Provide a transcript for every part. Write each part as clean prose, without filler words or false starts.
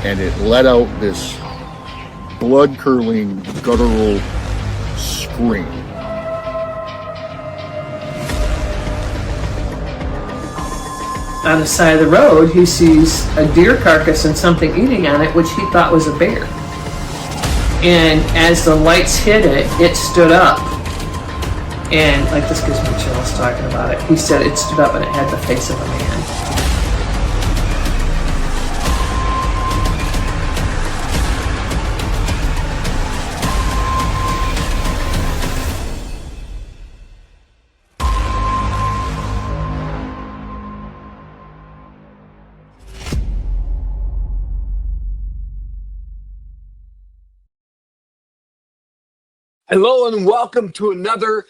and it let out this blood-curdling, guttural scream. On the side of the road, he sees a deer carcass and something eating on it, which he thought was a bear. And as the lights hit it, it stood up. And, like, this gives me chills talking about it. He said it stood up and it had the face of a man. Hello and welcome to another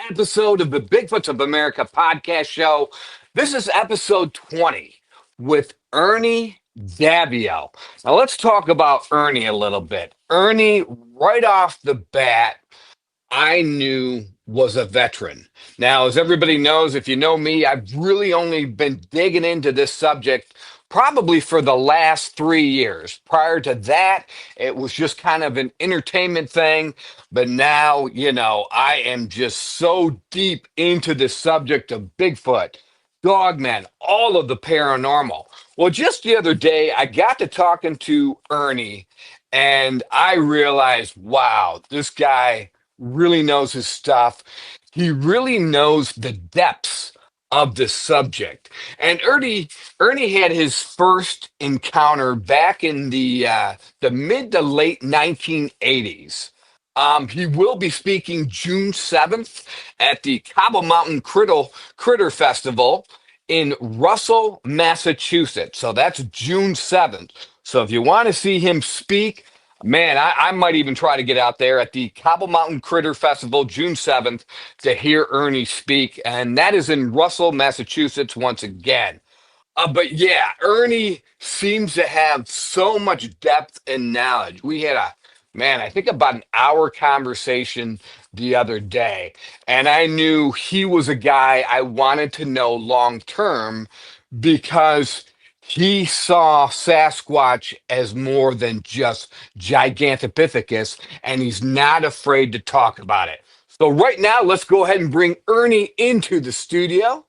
episode of the Bigfoots of America podcast show. This is episode 20 with Ernie Davieau. Now let's talk about Ernie a little bit. Ernie, right off the bat, I knew was a veteran. Now, as everybody knows, if you know me, I've really only been digging into this subject probably for the last 3 years. Prior to that, it was just kind of an entertainment thing. But now, I am just so deep into the subject of Bigfoot, Dogman, all of the paranormal. Well, just the other day, I got to talking to Ernie, and I realized, wow, this guy really knows his stuff. He really knows the depths of the subject. And Ernie had his first encounter back in the mid to late 1980s. He will be speaking June 7th at the Cobble Mountain Critter Festival in Russell, Massachusetts. So that's June 7th. So if you want to see him speak, man, I might even try to get out there at the Cobble Mountain Critter Festival, June 7th, to hear Ernie speak. And that is in Russell, Massachusetts, once again. But yeah, Ernie seems to have so much depth and knowledge. We had I think about an hour conversation the other day. And I knew he was a guy I wanted to know long term because he saw Sasquatch as more than just Gigantopithecus, and he's not afraid to talk about it. So right now, let's go ahead and bring Ernie into the studio.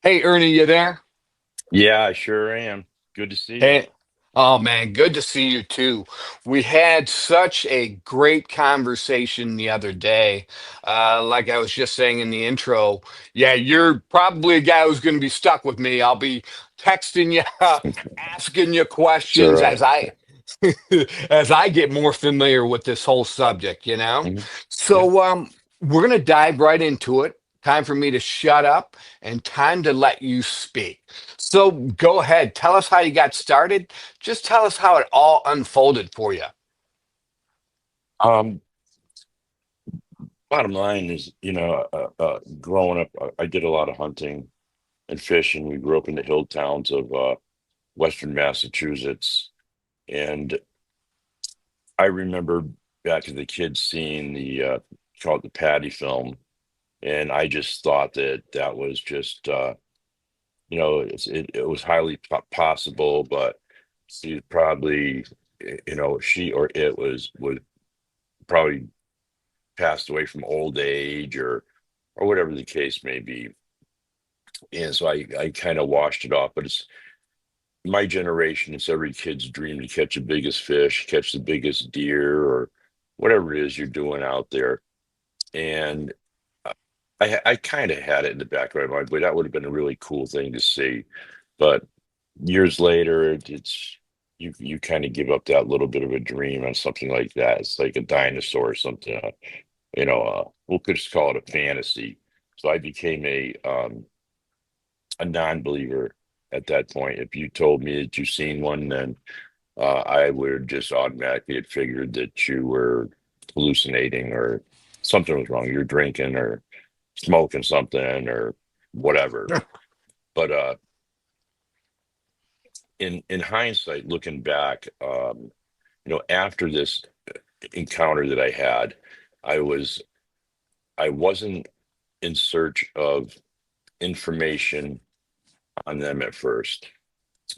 Hey, Ernie, you there? Yeah, I sure am. Good to see you. Hey, oh man, good to see you too. We had such a great conversation the other day. Like I was just saying in the intro, yeah, you're probably a guy who's going to be stuck with me. I'll be texting you, asking you It's all questions right. as I get more familiar with this whole subject, you know? Mhm. Yeah. So we're going to dive right into it. Time for me to shut up and time to let you speak. So go ahead. Tell us how you got started. Just tell us how it all unfolded for you. Um, Bottom line is, growing up, I did a lot of hunting and fishing. We grew up in the hill towns of Western Massachusetts, and I remember back as a kid seeing the called the Patty film, and I just thought that was just it was highly possible, but she probably she or it was probably passed away from old age or whatever the case may be. And so I kind of washed it off. But it's my generation, it's every kid's dream to catch the biggest fish, catch the biggest deer, or whatever it is you're doing out there. And I kind of had it in the back of my mind, but that would have been a really cool thing to see. But years later, it's you kind of give up that little bit of a dream on something like that. It's like a dinosaur or something. We'll just call it a fantasy. So I became a non-believer at that point. If you told me that you've seen one, then I would just automatically have figured that you were hallucinating or something was wrong. You're drinking or smoking something or whatever. But in hindsight, looking back, after this encounter that I had, I was I wasn't in search of information on them at first.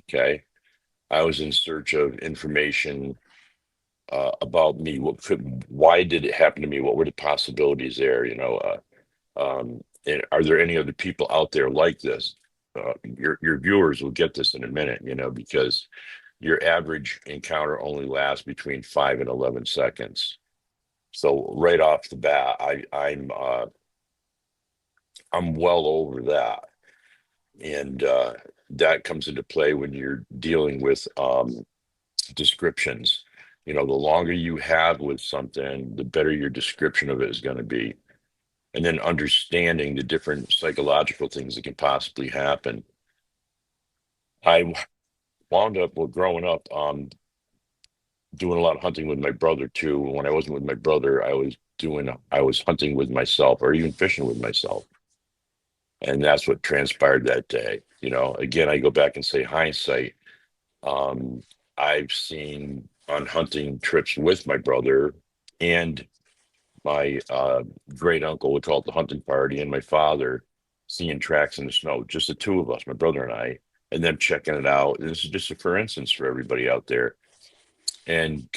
Okay. I was in search of information about me. Why did it happen to me? What were the possibilities there? And are there any other people out there like this? Your viewers will get this in a minute, because your average encounter only lasts between 5 and 11 seconds. So right off the bat, I'm well over that, and that comes into play when you're dealing with descriptions. The longer you have with something, the better your description of it is going to be. And then understanding the different psychological things that can possibly happen. I wound up, well, growing up, doing a lot of hunting with my brother too. When I wasn't with my brother, I was hunting with myself, or even fishing with myself. And that's what transpired that day. Again, I go back and say hindsight. Um, I've seen on hunting trips with my brother and my great uncle, we call it the hunting party, and my father, seeing tracks in the snow, just the two of us, my brother and I, and them checking it out. And this is just a for instance for everybody out there, and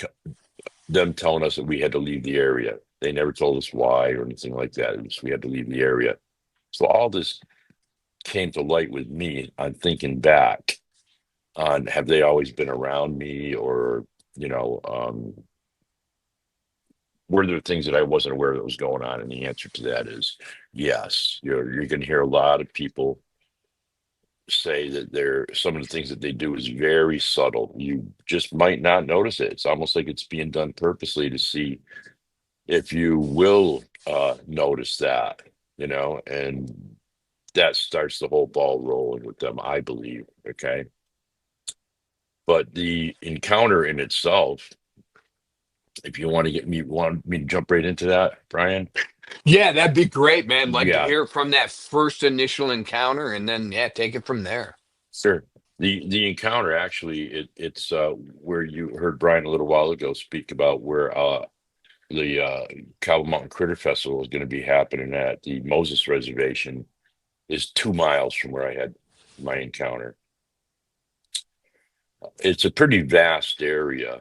them telling us that we had to leave the area. They never told us why or anything like that. We had to leave the area. So all this came to light with me on thinking back on, have they always been around me, or you know um, were there things that I wasn't aware that was going on? And the answer to that is yes. You're going to hear a lot of people say that some of the things that they do is very subtle. You just might not notice it. It's almost like it's being done purposely to see if you will notice that, and that starts the whole ball rolling with them, I believe. Okay. But the encounter in itself, if you want me to jump right into that, Brian? Yeah, that'd be great, man. Like to Yeah, hear from that first initial encounter and then, yeah, take it from there. sure. The encounter actually, it's where you heard Brian a little while ago speak about where the Cowboy Mountain Critter Festival is going to be happening at the Moses Reservation, is 2 miles from where I had my encounter. It's a pretty vast area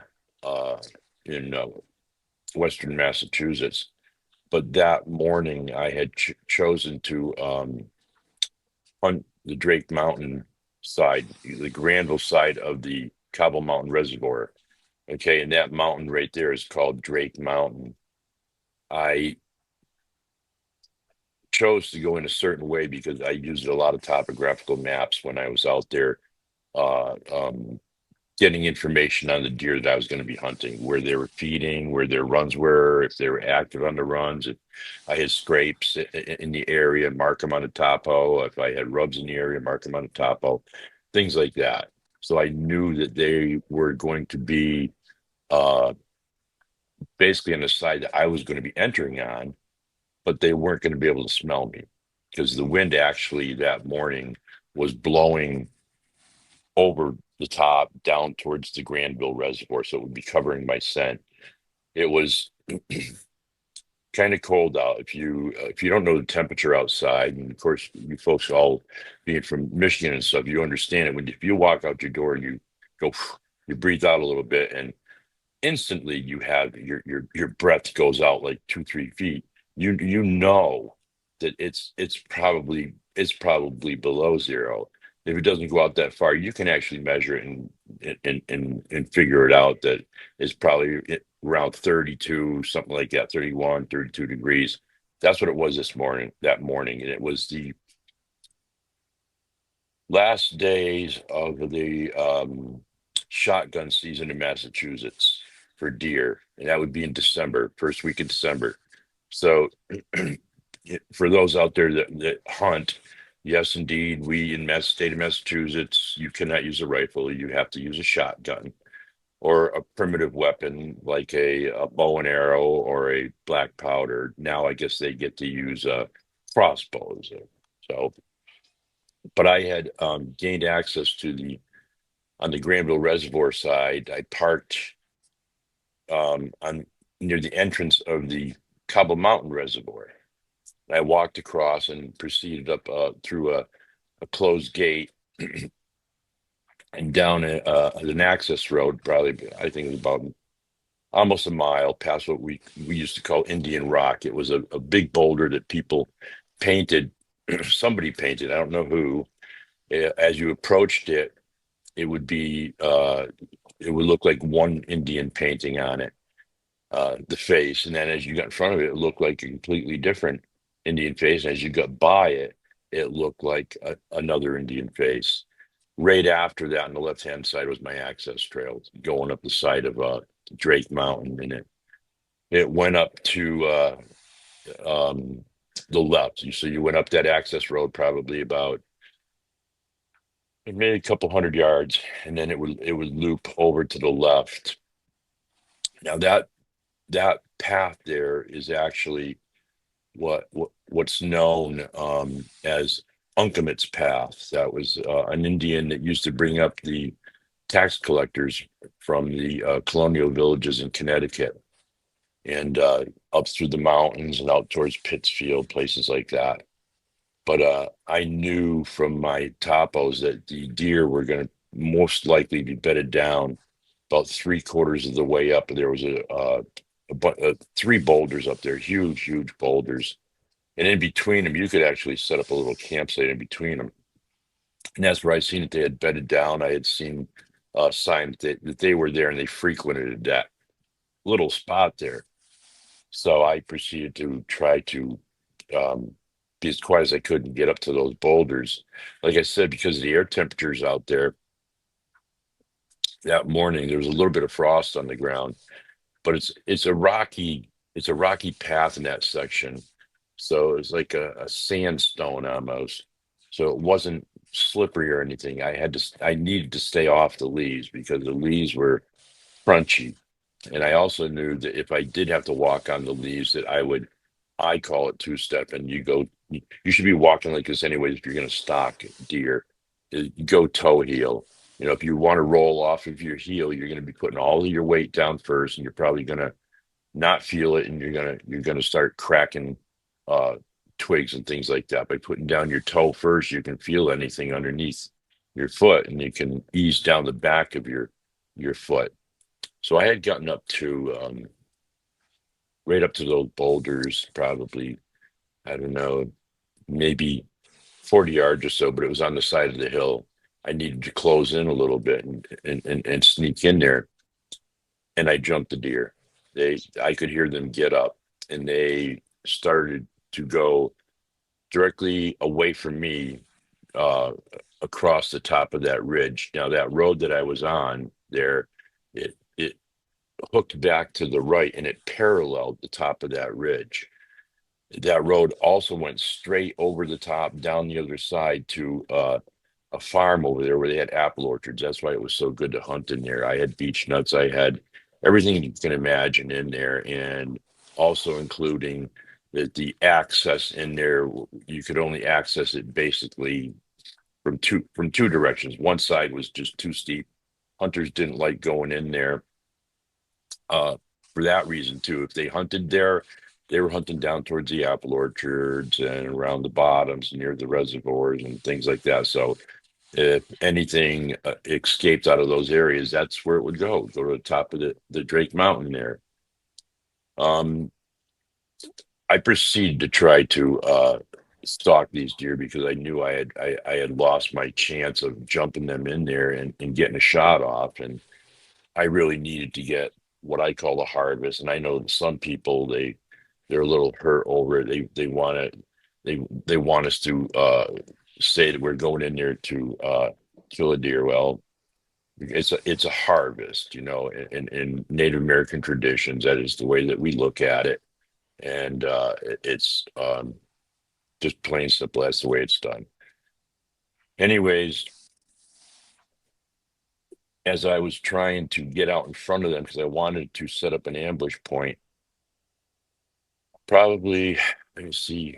in Western Massachusetts, but that morning I had chosen to hunt the Drake Mountain side, the Granville side of the Cobble Mountain Reservoir. Okay, and that mountain right there is called Drake Mountain. I chose to go in a certain way because I used a lot of topographical maps when I was out there, uh, um, getting information on the deer that I was going to be hunting, where they were feeding, where their runs were, if they were active on the runs, if I had scrapes in the area, mark them on the topo. If I had rubs in the area, mark them on the topo, things like that. So I knew that they were going to be uh, basically on the side that I was going to be entering on, but they weren't going to be able to smell me because the wind actually that morning was blowing over the top down towards the Granville Reservoir, so it would be covering my scent. It was kind of cold out. If you don't know the temperature outside, and of course you folks all being from Michigan and stuff, you understand it. If you walk out your door and you go, you breathe out a little bit, and instantly you have your breath goes out like 2-3 feet. You know that it's probably below zero. If it doesn't go out that far, you can actually measure it and figure it out that it's probably around 32, something like that, 31, 32 degrees. That's what it was that morning. And it was the last days of the shotgun season in Massachusetts for deer. And that would be in December, first week of December. So for those out there that hunt, yes, indeed, we in state of Massachusetts, you cannot use a rifle. You have to use a shotgun or a primitive weapon like a bow and arrow or a black powder. Now I guess they get to use crossbows. So, but I had gained access to on the Granville Reservoir side. I parked on near the entrance of the Cobble Mountain Reservoir. I walked across and proceeded up through a closed gate and down an access road, probably I think it was about almost a mile past what we used to call Indian Rock. It was a big boulder that people painted. Somebody painted. I don't know who. As you approached it, it would be it would look like one Indian painting on it, the face, and then as you got in front of it, it looked like a completely different Indian face. And as you got by it, it looked like another Indian face. Right after that, on the left-hand side was my access trail going up the side of Drake Mountain, and it went up to the left. So you went up that access road probably about maybe a couple hundred yards, and then it would loop over to the left. Now that path there is actually what's known as Uncomit's Path. That was an Indian that used to bring up the tax collectors from the colonial villages in Connecticut and up through the mountains and out towards Pittsfield, places like that. But I knew from my topos that the deer were going to most likely be bedded down about 3/4 of the way up. There was three boulders up there, huge boulders. And in between them, you could actually set up a little campsite in between them. And that's where I seen that they had bedded down. I had seen signs that they were there and they frequented that little spot there. So I proceeded to try to be as quiet as I could and get up to those boulders. Like I said, because of the air temperatures out there that morning, there was a little bit of frost on the ground, but it's a rocky path in that section. So it's like a sandstone almost. So it wasn't slippery or anything. I needed to stay off the leaves because the leaves were crunchy. And I also knew that if I did have to walk on the leaves, that I call it two-step, and you should be walking like this anyways if you're going to stalk deer. You go toe heel. If you want to roll off of your heel, you're going to be putting all of your weight down first, and you're probably going to not feel it, and you're gonna start cracking twigs and things like that. By putting down your toe first, you can feel anything underneath your foot, and you can ease down the back of your foot. So I had gotten up to right up to those boulders, probably, I don't know, maybe 40 yards or so, but it was on the side of the hill. I needed to close in a little bit and sneak in there, and I jumped the deer. I could hear them get up, and they started to go directly away from me, across the top of that ridge. Now that road that I was on there, it hooked back to the right, and it paralleled the top of that ridge. That road also went straight over the top down the other side to a farm over there where they had apple orchards. That's why it was so good to hunt in there. I had beech nuts. I had everything you can imagine in there, and also including the access in there. You could only access it basically from two directions. One side was just too steep. Hunters didn't like going in there for that reason too. If they hunted there, they were hunting down towards the apple orchards and around the bottoms near the reservoirs and things like that. So if anything escaped out of those areas, that's where it would go to the top of the Drake Mountain there. I proceeded to try to stalk these deer because I knew I had lost my chance of jumping them in there and getting a shot off, and I really needed to get what I call a harvest. And I know that some people they're a little hurt over it. They want us to say that we're going in there to kill a deer. Well, it's a harvest, in Native American traditions. That is the way that we look at it, and it's just plain simple. That's the way it's done. Anyways, as I was trying to get out in front of them because I wanted to set up an ambush point, probably, let me see,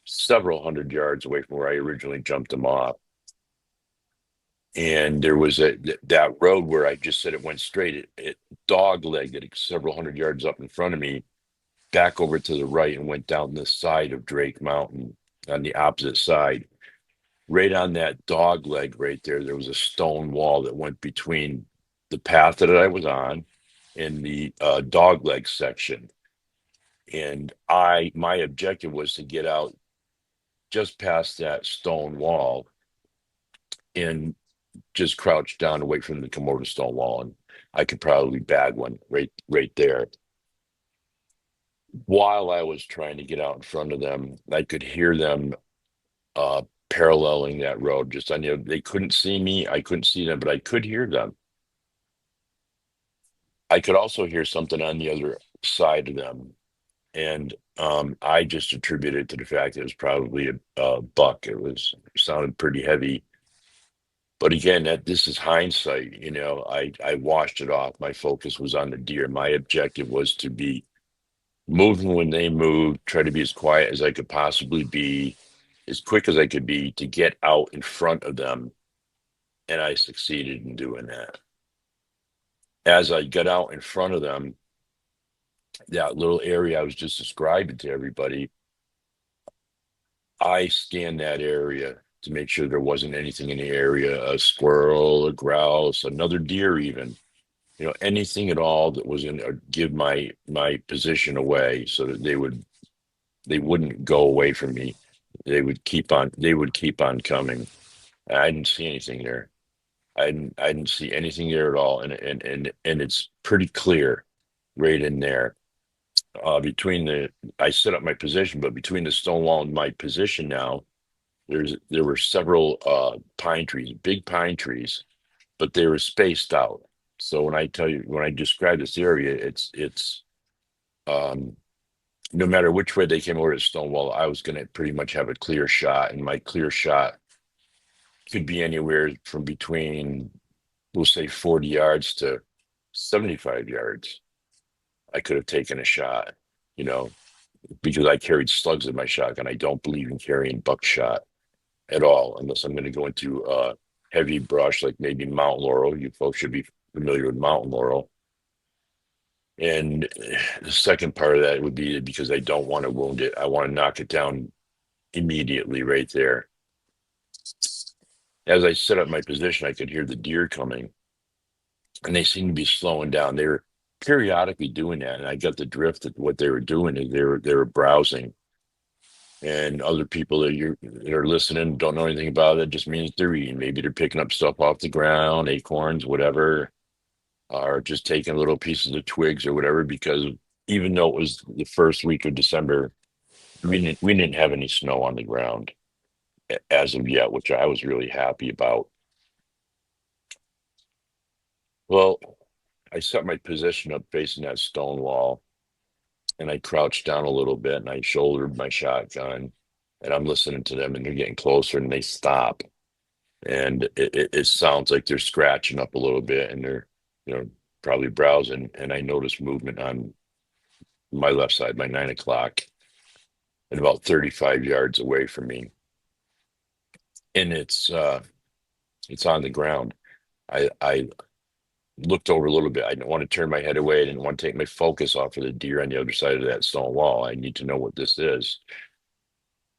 several hundred yards away from where I originally jumped them off. And there was that road where I just said it went straight. It dog-legged it several hundred yards up in front of me, back over to the right, and went down the side of Drake Mountain on the opposite side. right on that dog leg right there, there was a stone wall that went between the path that I was on and the dog leg section. And my objective was to get out just past that stone wall and just crouch down and wait for them to come over the stone wall. And I could probably bag one right there. While I was trying to get out in front of them, I could hear them paralleling that road. Just on they couldn't see me, I couldn't see them, but I could hear them. I could also hear something on the other side of them, and I just attributed it to the fact that it was probably a buck. It sounded pretty heavy, but again, that this is hindsight. I washed it off. My focus was on the deer. My objective was to be moving when they moved, try to be as quiet as I could possibly be, as quick as I could be to get out in front of them. And I succeeded in doing that. As I got out in front of them, that little area I was just describing to everybody, I scanned that area to make sure there wasn't anything in the area, a squirrel, a grouse, another deer even, anything at all that was going to give my position away so that they wouldn't go away from me. They would keep on coming. I didn't see anything there. I didn't see anything there at all. And it's pretty clear right in there. I set up my position, but between the stone wall and my position now, there were several pine trees, big pine trees, but they were spaced out. So when I describe this area, it's no matter which way they came over the stone wall, I was going to pretty much have a clear shot, and my clear shot could be anywhere from between, we'll say, 40 yards to 75 yards. I could have taken a shot, because I carried slugs in my shotgun. I don't believe in carrying buckshot at all, unless I'm going to go into heavy brush, like maybe mountain laurel. You folks should be familiar with mountain laurel. And the second part of that would be because I don't want to wound it. I want to knock it down immediately right there. As I set up my position, I could hear the deer coming, and they seemed to be slowing down. They were periodically doing that, and I got the drift that what they were doing is they were browsing. And other people that are listening don't know anything about it. Just means they're eating. Maybe they're picking up stuff off the ground, acorns, whatever, or just taking little pieces of twigs or whatever. Because even though it was the first week of December, we didn't have any snow on the ground as of yet, which I was really happy about. Well, I set my position up facing that stone wall, and I crouched down a little bit, and I shouldered my shotgun, and I'm listening to them, and they're getting closer, and they stop, and it sounds like they're scratching up a little bit, and they're probably browsing, and I noticed movement on my left side, my 9 o'clock, and about 35 yards away from me, and it's on the ground. I looked over a little bit. I didn't want to turn my head away. I didn't want to take my focus off of the deer on the other side of that stone wall. I need to know what this is.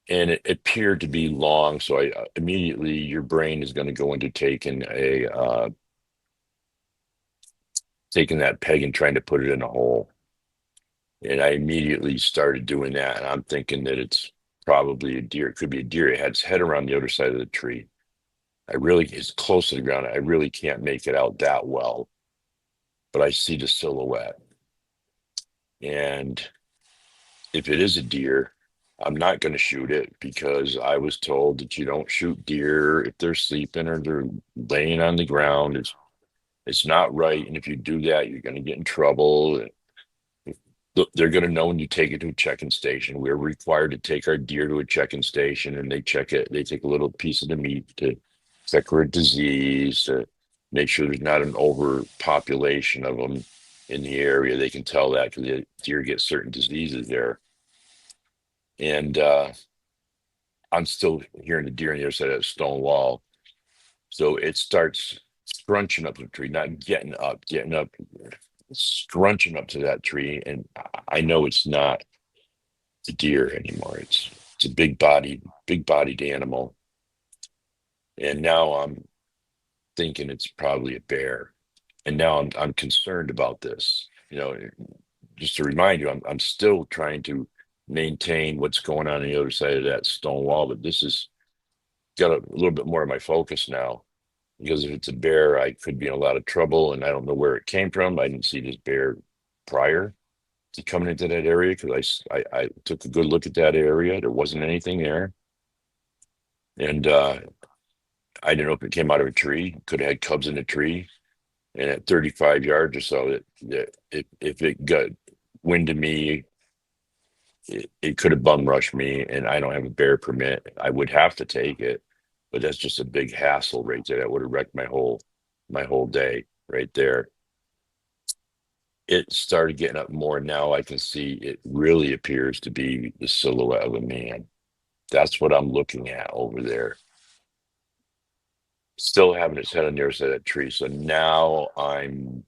And it appeared to be long. So I immediately, your brain is going to go into taking that peg and trying to put it in a hole. And I immediately started doing that. And I'm thinking that it's probably a deer. It could be a deer. It had its head around the other side of the tree. It's close to the ground. I really can't make it out that well, but I see the silhouette. And if it is a deer, I'm not going to shoot it, because I was told that you don't shoot deer if they're sleeping or they're laying on the ground. It's not right. And if you do that, you're going to get in trouble. They're going to know when you take it to a check-in station. We're required to take our deer to a check-in station, and they check it. They take a little piece of the meat to check for a disease, to make sure there's not an overpopulation of them in the area. They can tell that because the deer get certain diseases there. And I'm still hearing the deer on the other side of that stone wall. So it starts scrunching up the tree, not getting up, scrunching up to that tree. And I know it's not the deer anymore. It's a big bodied animal. And now I'm thinking it's probably a bear. And now I'm concerned about this. Just to remind you, I'm still trying to maintain what's going on the other side of that stone wall, but this has got a little bit more of my focus now. Because if it's a bear, I could be in a lot of trouble, and I don't know where it came from. I didn't see this bear prior to coming into that area because I took a good look at that area. There wasn't anything there, and I didn't know if it came out of a tree. Could have had cubs in a tree, and at 35 yards or so, if it got wind of me, it could have bum rushed me. And I don't have a bear permit. I would have to take it, but that's just a big hassle right there. That would have wrecked my whole day right there. It started getting up more. Now I can see it really appears to be the silhouette of a man. That's what I'm looking at over there. Still having its head on the other side of that tree. So now I'm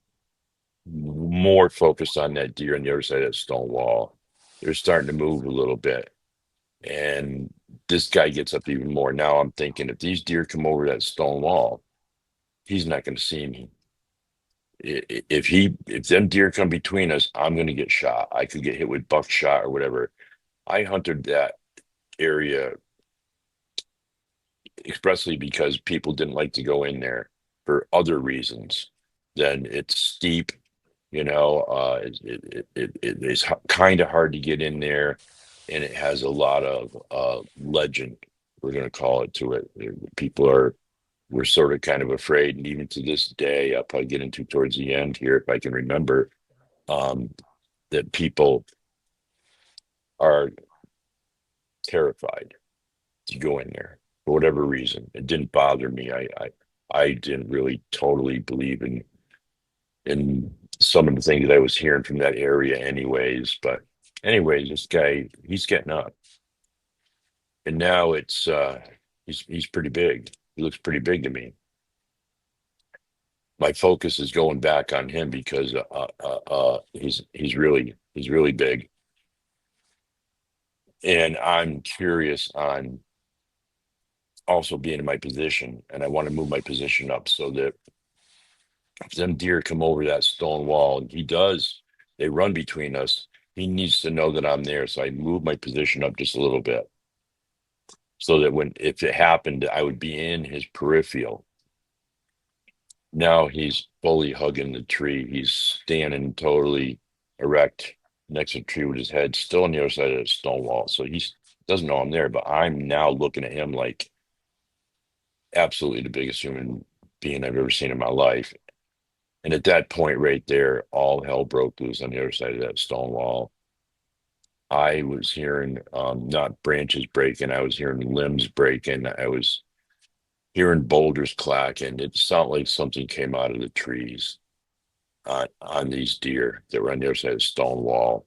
more focused on that deer on the other side of that stone wall. They're starting to move a little bit. And this guy gets up even more. Now I'm thinking if these deer come over that stone wall, he's not going to see me. If them deer come between us, I'm going to get shot. I could get hit with buckshot or whatever. I hunted that area expressly because people didn't like to go in there for other reasons. Then it's steep, it's kind of hard to get in there, and it has a lot of legend, we're going to call it, to it. We're sort of kind of afraid, and even to this day, I'll probably get into towards the end here if I can remember, that people are terrified to go in there for whatever reason. It didn't bother me. I didn't really totally believe in some of the things that I was hearing from that area anyways. But anyways, this guy, he's getting up. And now he's pretty big. He looks pretty big to me. My focus is going back on him because he's really big. And I'm curious on also being in my position, and I want to move my position up so that if them deer come over that stone wall, and they run between us, he needs to know that I'm there. So I move my position up just a little bit so that if it happened, I would be in his peripheral. Now he's fully hugging the tree. He's standing totally erect next to the tree with his head still on the other side of the stone wall. So he doesn't know I'm there, but I'm now looking at him like absolutely the biggest human being I've ever seen in my life. And at that point right there, all hell broke loose on the other side of that stone wall. I was hearing not branches breaking, I was hearing limbs breaking. I was hearing boulders clacking. It sounded like something came out of the trees on these deer that were on the other side of the stone wall.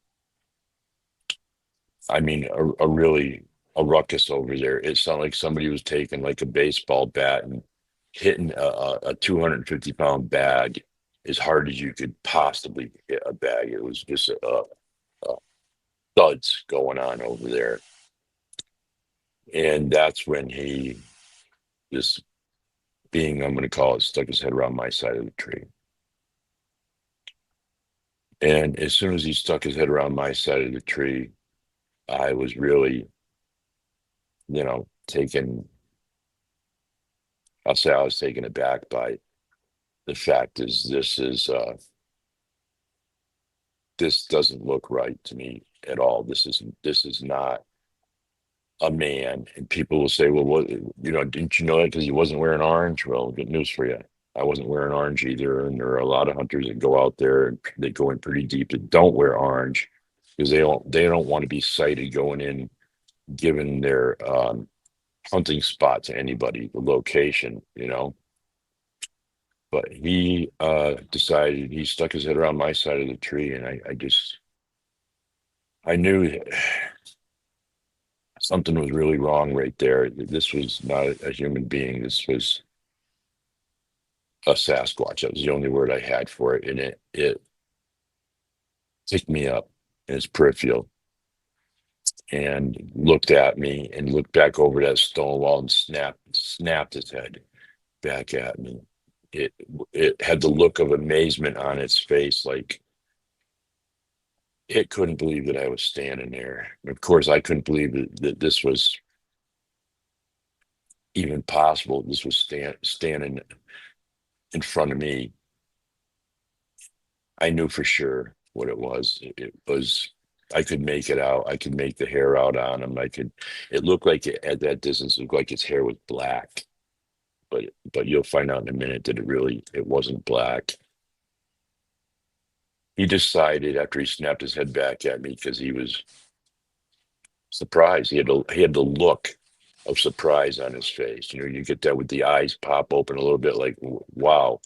I mean, a ruckus over there. It sounded like somebody was taking like a baseball bat and hitting a 250-pound bag as hard as you could possibly hit a bag. It was just thuds going on over there. And that's when this being, I'm going to call it, stuck his head around my side of the tree. And as soon as he stuck his head around my side of the tree, I was really, I'll say I was taken aback by the fact this doesn't look right to me at all. This is not a man. And people will say, well, what, didn't you know that because he wasn't wearing orange? Well, good news for you. I wasn't wearing orange either. And there are a lot of hunters that go out there and they go in pretty deep that don't wear orange because they don't want to be sighted going in, giving their hunting spot to anybody, the location, But he decided, he stuck his head around my side of the tree, and I knew that something was really wrong right there. This was not a human being. This was a Sasquatch. That was the only word I had for it, and it picked me up in his peripheral. and looked at me and looked back over that stone wall and snapped his head back at me. It it had the look of amazement on its face, like it couldn't believe that I was standing there. Of course, I couldn't believe that this was even possible. This was standing in front of me. I knew for sure what it was. It was, I could make it out. I could make the hair out on him. It looked like at that distance, it looked like his hair was black. But you'll find out in a minute that it wasn't black. He decided after he snapped his head back at me because he was surprised. He had the look of surprise on his face. You know, you get that with the eyes pop open a little bit, like wow.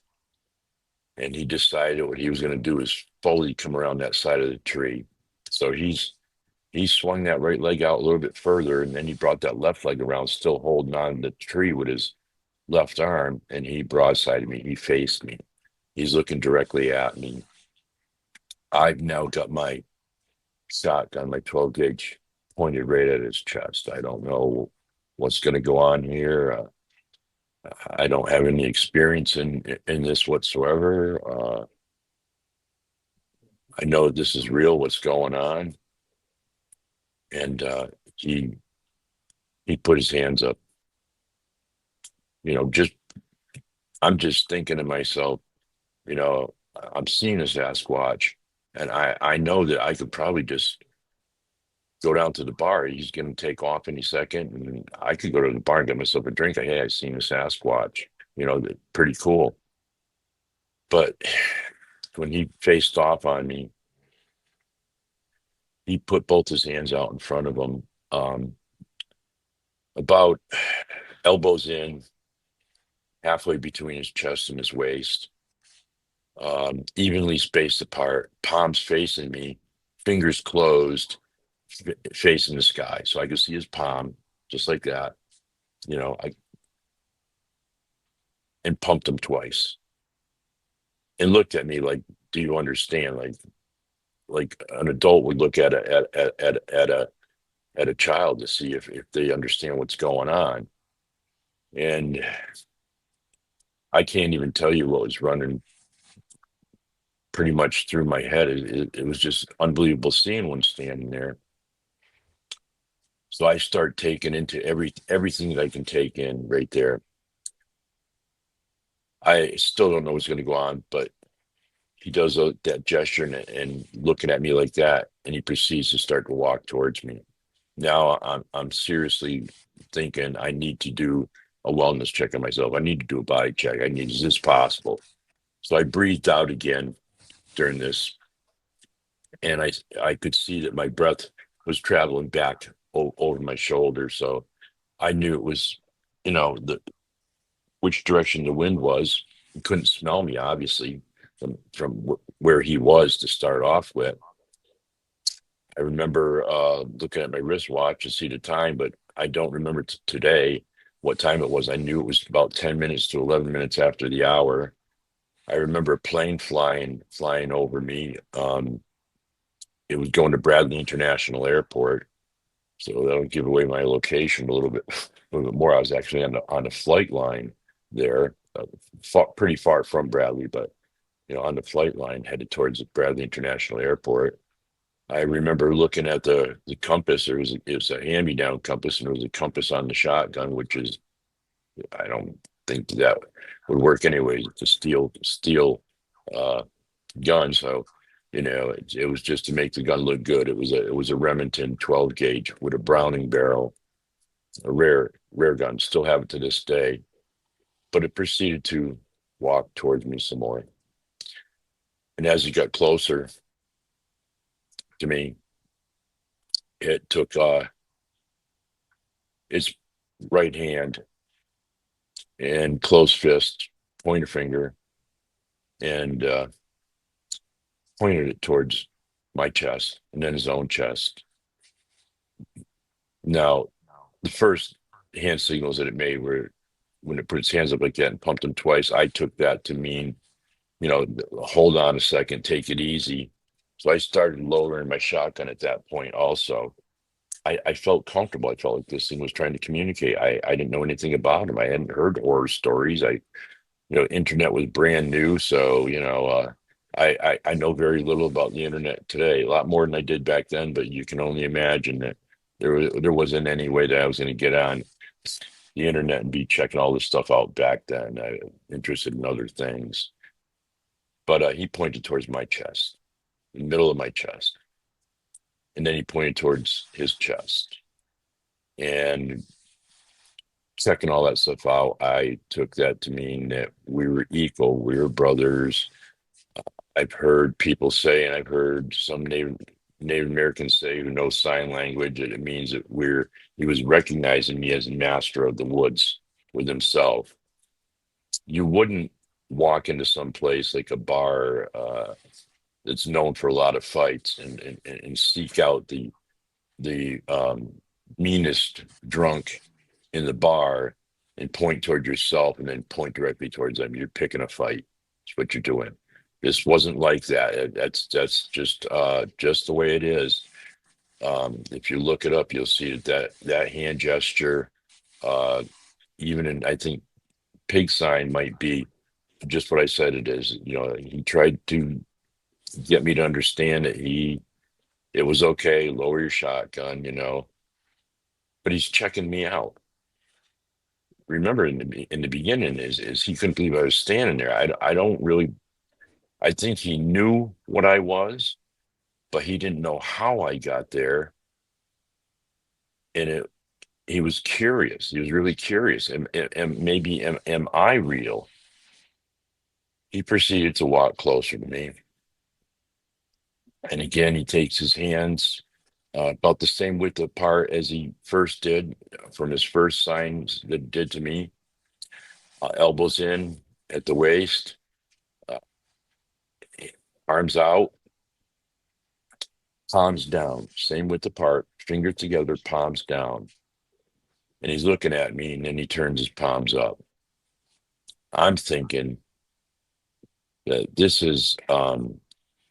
And he decided what he was going to do is fully come around that side of the tree. So he swung that right leg out a little bit further, and then he brought that left leg around, still holding on to the tree with his left arm, and he broadsided me. He faced me. He's looking directly at me. I've now got my shotgun, my 12 gauge, pointed right at his chest. I don't know what's going to go on here. I don't have any experience in this whatsoever. I know this is real, what's going on. And he put his hands up. You know, I'm just thinking to myself, you know, I'm seeing a Sasquatch, and I know that I could probably just go down to the bar. He's going to take off any second, and I could go to the bar and get myself a drink. Hey, I seen a Sasquatch. You know, pretty cool. But when he faced off on me, he put both his hands out in front of him, about elbows in, halfway between his chest and his waist, evenly spaced apart, palms facing me, fingers closed, facing the sky. So I could see his palm, just like that, you know, and pumped him twice. And looked at me like, do you understand? Like an adult would look at a child to see if they understand what's going on. And I can't even tell you what was running pretty much through my head. It was just unbelievable seeing one standing there. So I start taking into everything that I can take in right there. I still don't know what's going to go on, but he does that gesture and looking at me like that, and he proceeds to start to walk towards me. Now I'm seriously thinking I need to do a wellness check on myself. I need to do a body check. Is this possible? So I breathed out again during this, and I could see that my breath was traveling back over my shoulder. So I knew it was, you know, which direction the wind was. He couldn't smell me, obviously, from where he was to start off with. I remember looking at my wristwatch to see the time, but I don't remember today what time it was. I knew it was about 10 minutes to 11 minutes after the hour. I remember a plane flying over me. It was going to Bradley International Airport, so that'll give away my location a little bit more. I was actually on the flight line there, pretty far from Bradley, but you know, on the flight line headed towards Bradley International Airport. I remember looking at the compass. It was a hand-me-down compass, and there was a compass on the shotgun, which is, I don't think that would work anyways. It's a steel gun, so you know it was just to make the gun look good. It was a Remington 12 gauge with a Browning barrel, a rare gun. Still have it to this day, but it proceeded to walk towards me some more. And as he got closer to me, it took its right hand and closed fist, pointer finger, and pointed it towards my chest and then his own chest. Now, the first hand signals that it made were when it put its hands up like that and pumped them twice. I took that to mean, you know, hold on a second, take it easy. So I started lowering my shotgun at that point also. I felt comfortable. I felt like this thing was trying to communicate. I didn't know anything about him. I hadn't heard horror stories. Internet was brand new, so I know very little about the internet today. A lot more than I did back then, but you can only imagine that there wasn't any way that I was going to get on the internet and be checking all this stuff out back then. I was interested in other things. But he pointed towards my chest, the middle of my chest, and then he pointed towards his chest. And checking all that stuff out, I took that to mean that we were equal, we were brothers. I've heard people say, and I've heard some Native Americans say who know sign language, that it means that he was recognizing me as a master of the woods with himself. You wouldn't walk into some place like a bar that's known for a lot of fights and seek out the meanest drunk in the bar and point toward yourself and then point directly towards them. You're picking a fight. That's what you're doing. This wasn't like that. That's just the way it is. If you look it up, you'll see that hand gesture, even in, I think, pig sign might be just what I said it is. He tried to get me to understand that it was okay, lower your shotgun, but he's checking me out. Remember in the beginning is he couldn't believe I was standing there. I don't really, I think he knew what I was, but he didn't know how I got there. And he was curious. He was really curious. And maybe am I real? He proceeded to walk closer to me. And again, he takes his hands about the same width apart as he first did from his first signs that it did to me. Elbows in at the waist, uh, arms out, palms down, same width apart, fingers together, palms down. And he's looking at me, and then he turns his palms up. I'm thinking that this is,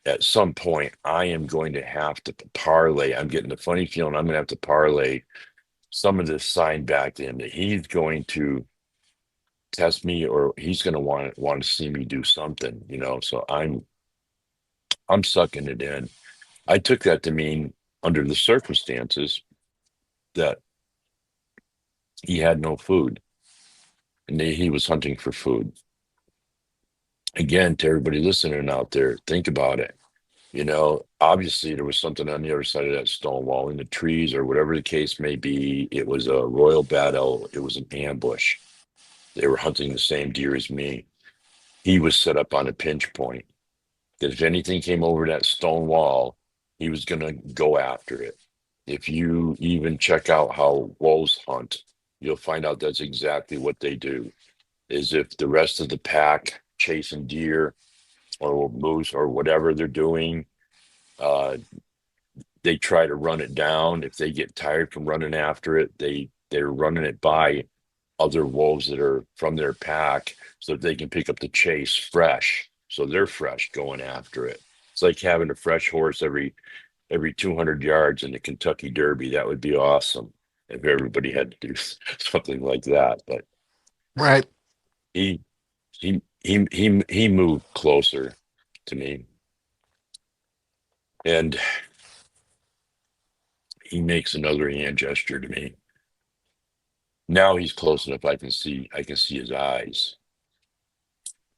at some point, I am going to have to parlay. I'm getting the funny feeling I'm going to have to parlay some of this sign back to him, that he's going to test me, or he's going to want to see me do something, So I'm sucking it in. I took that to mean, under the circumstances, that he had no food and he was hunting for food. Again, to everybody listening out there, think about it. Obviously there was something on the other side of that stone wall in the trees or whatever the case may be. It was a royal battle. It was an ambush. They were hunting the same deer as me. He was set up on a pinch point, that if anything came over that stone wall, he was going to go after it. If you even check out how wolves hunt, you'll find out that's exactly what they do. Is if the rest of the pack chasing deer or moose or whatever they're doing, they try to run it down. If they get tired from running after it, they're running it by other wolves that are from their pack so that they can pick up the chase fresh. So they're fresh going after it. It's like having a fresh horse every 200 yards in the Kentucky Derby. That would be awesome if everybody had to do something like that. But Right. he he moved closer to me, and he makes another hand gesture to me. Now he's close enough. I can see his eyes,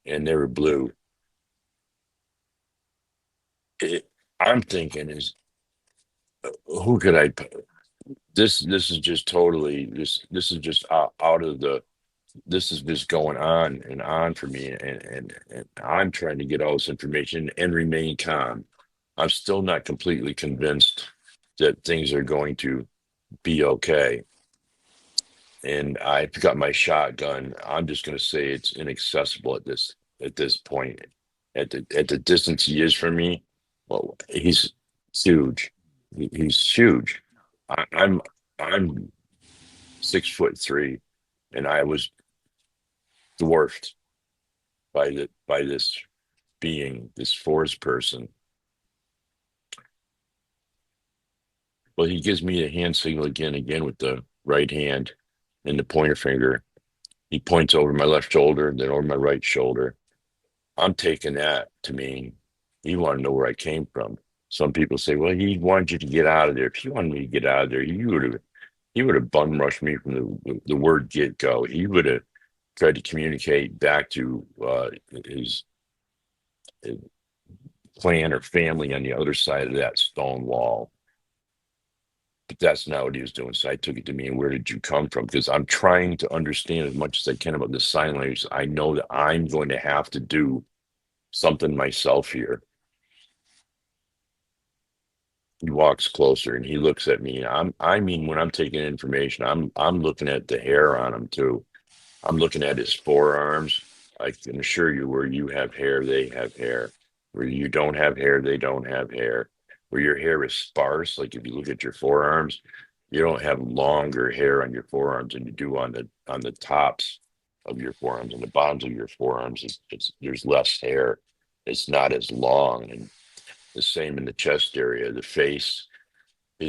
and they were blue. I'm thinking is, who could I? This is just totally this is just out of the. This is just going on and on for me, and I'm trying to get all this information and remain calm. I'm still not completely convinced that things are going to be okay. And I've got my shotgun. I'm just going to say it's inaccessible at this point. At the distance he is from me, well, he's huge. He's huge. I'm 6'3", and I was dwarfed by this being, this forest person. Well, he gives me a hand signal again with the right hand and the pointer finger. He points over my left shoulder, then over my right shoulder. I'm taking that to mean he wanted to know where I came from. Some people say, well, he wanted you to get out of there. If he wanted me to get out of there, he would have bum rushed me from the word get go. He would have tried to communicate back to his clan or family on the other side of that stone wall. But that's not what he was doing. So I took it to mean, where did you come from? Because I'm trying to understand as much as I can about the sign language. I know that I'm going to have to do something myself here. He walks closer and he looks at me. I mean, when I'm taking information, I'm looking at the hair on him too. I'm looking at his forearms. I can assure you, where you have hair, they have hair. Where you don't have hair, they don't have hair. Where your hair is sparse, like if you look at your forearms, you don't have longer hair on your forearms than you do on the tops of your forearms. On the bottoms of your forearms, there's less hair. It's not as long. And the same in the chest area. His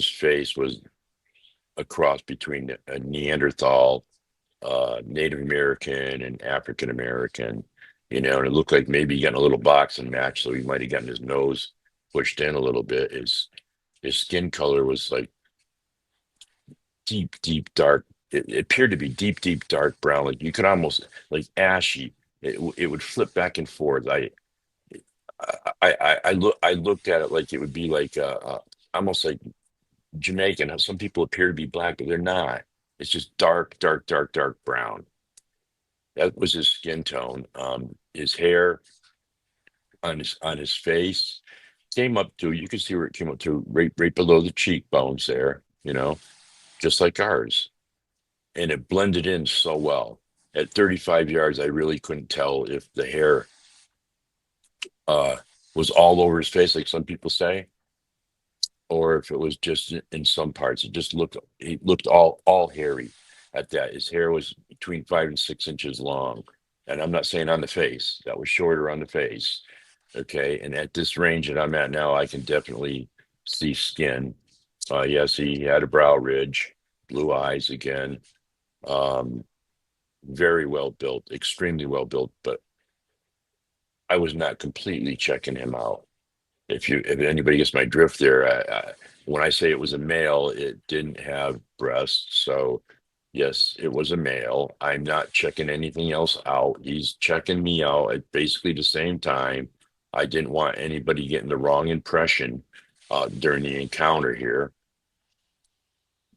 face was a cross between a Neanderthal, Native American, and African American, and it looked like maybe he got in a little boxing match, so he might have gotten his nose pushed in a little bit. His skin color was like deep dark. It appeared to be deep dark brown, like you could almost, like ashy. It would flip back and forth. I looked at it like it would be like almost like Jamaican. Some people appear to be black, but they're not. It's just dark brown. That was his skin tone. His hair on his face came up to, you could see where it came up to, right below the cheekbones there, just like ours. And it blended in so well. At 35 yards, I really couldn't tell if the hair was all over his face, like some people say, or if it was just in some parts. He looked all hairy at that. His hair was between 5 and 6 inches long. And I'm not saying on the face, that was shorter on the face. Okay. And at this range that I'm at now, I can definitely see skin. Yes, he had a brow ridge, blue eyes again. Very well built, extremely well built, but I was not completely checking him out. If anybody gets my drift there, when I say it was a male, it didn't have breasts. So yes, it was a male. I'm not checking anything else out. He's checking me out at basically the same time. I didn't want anybody getting the wrong impression during the encounter here.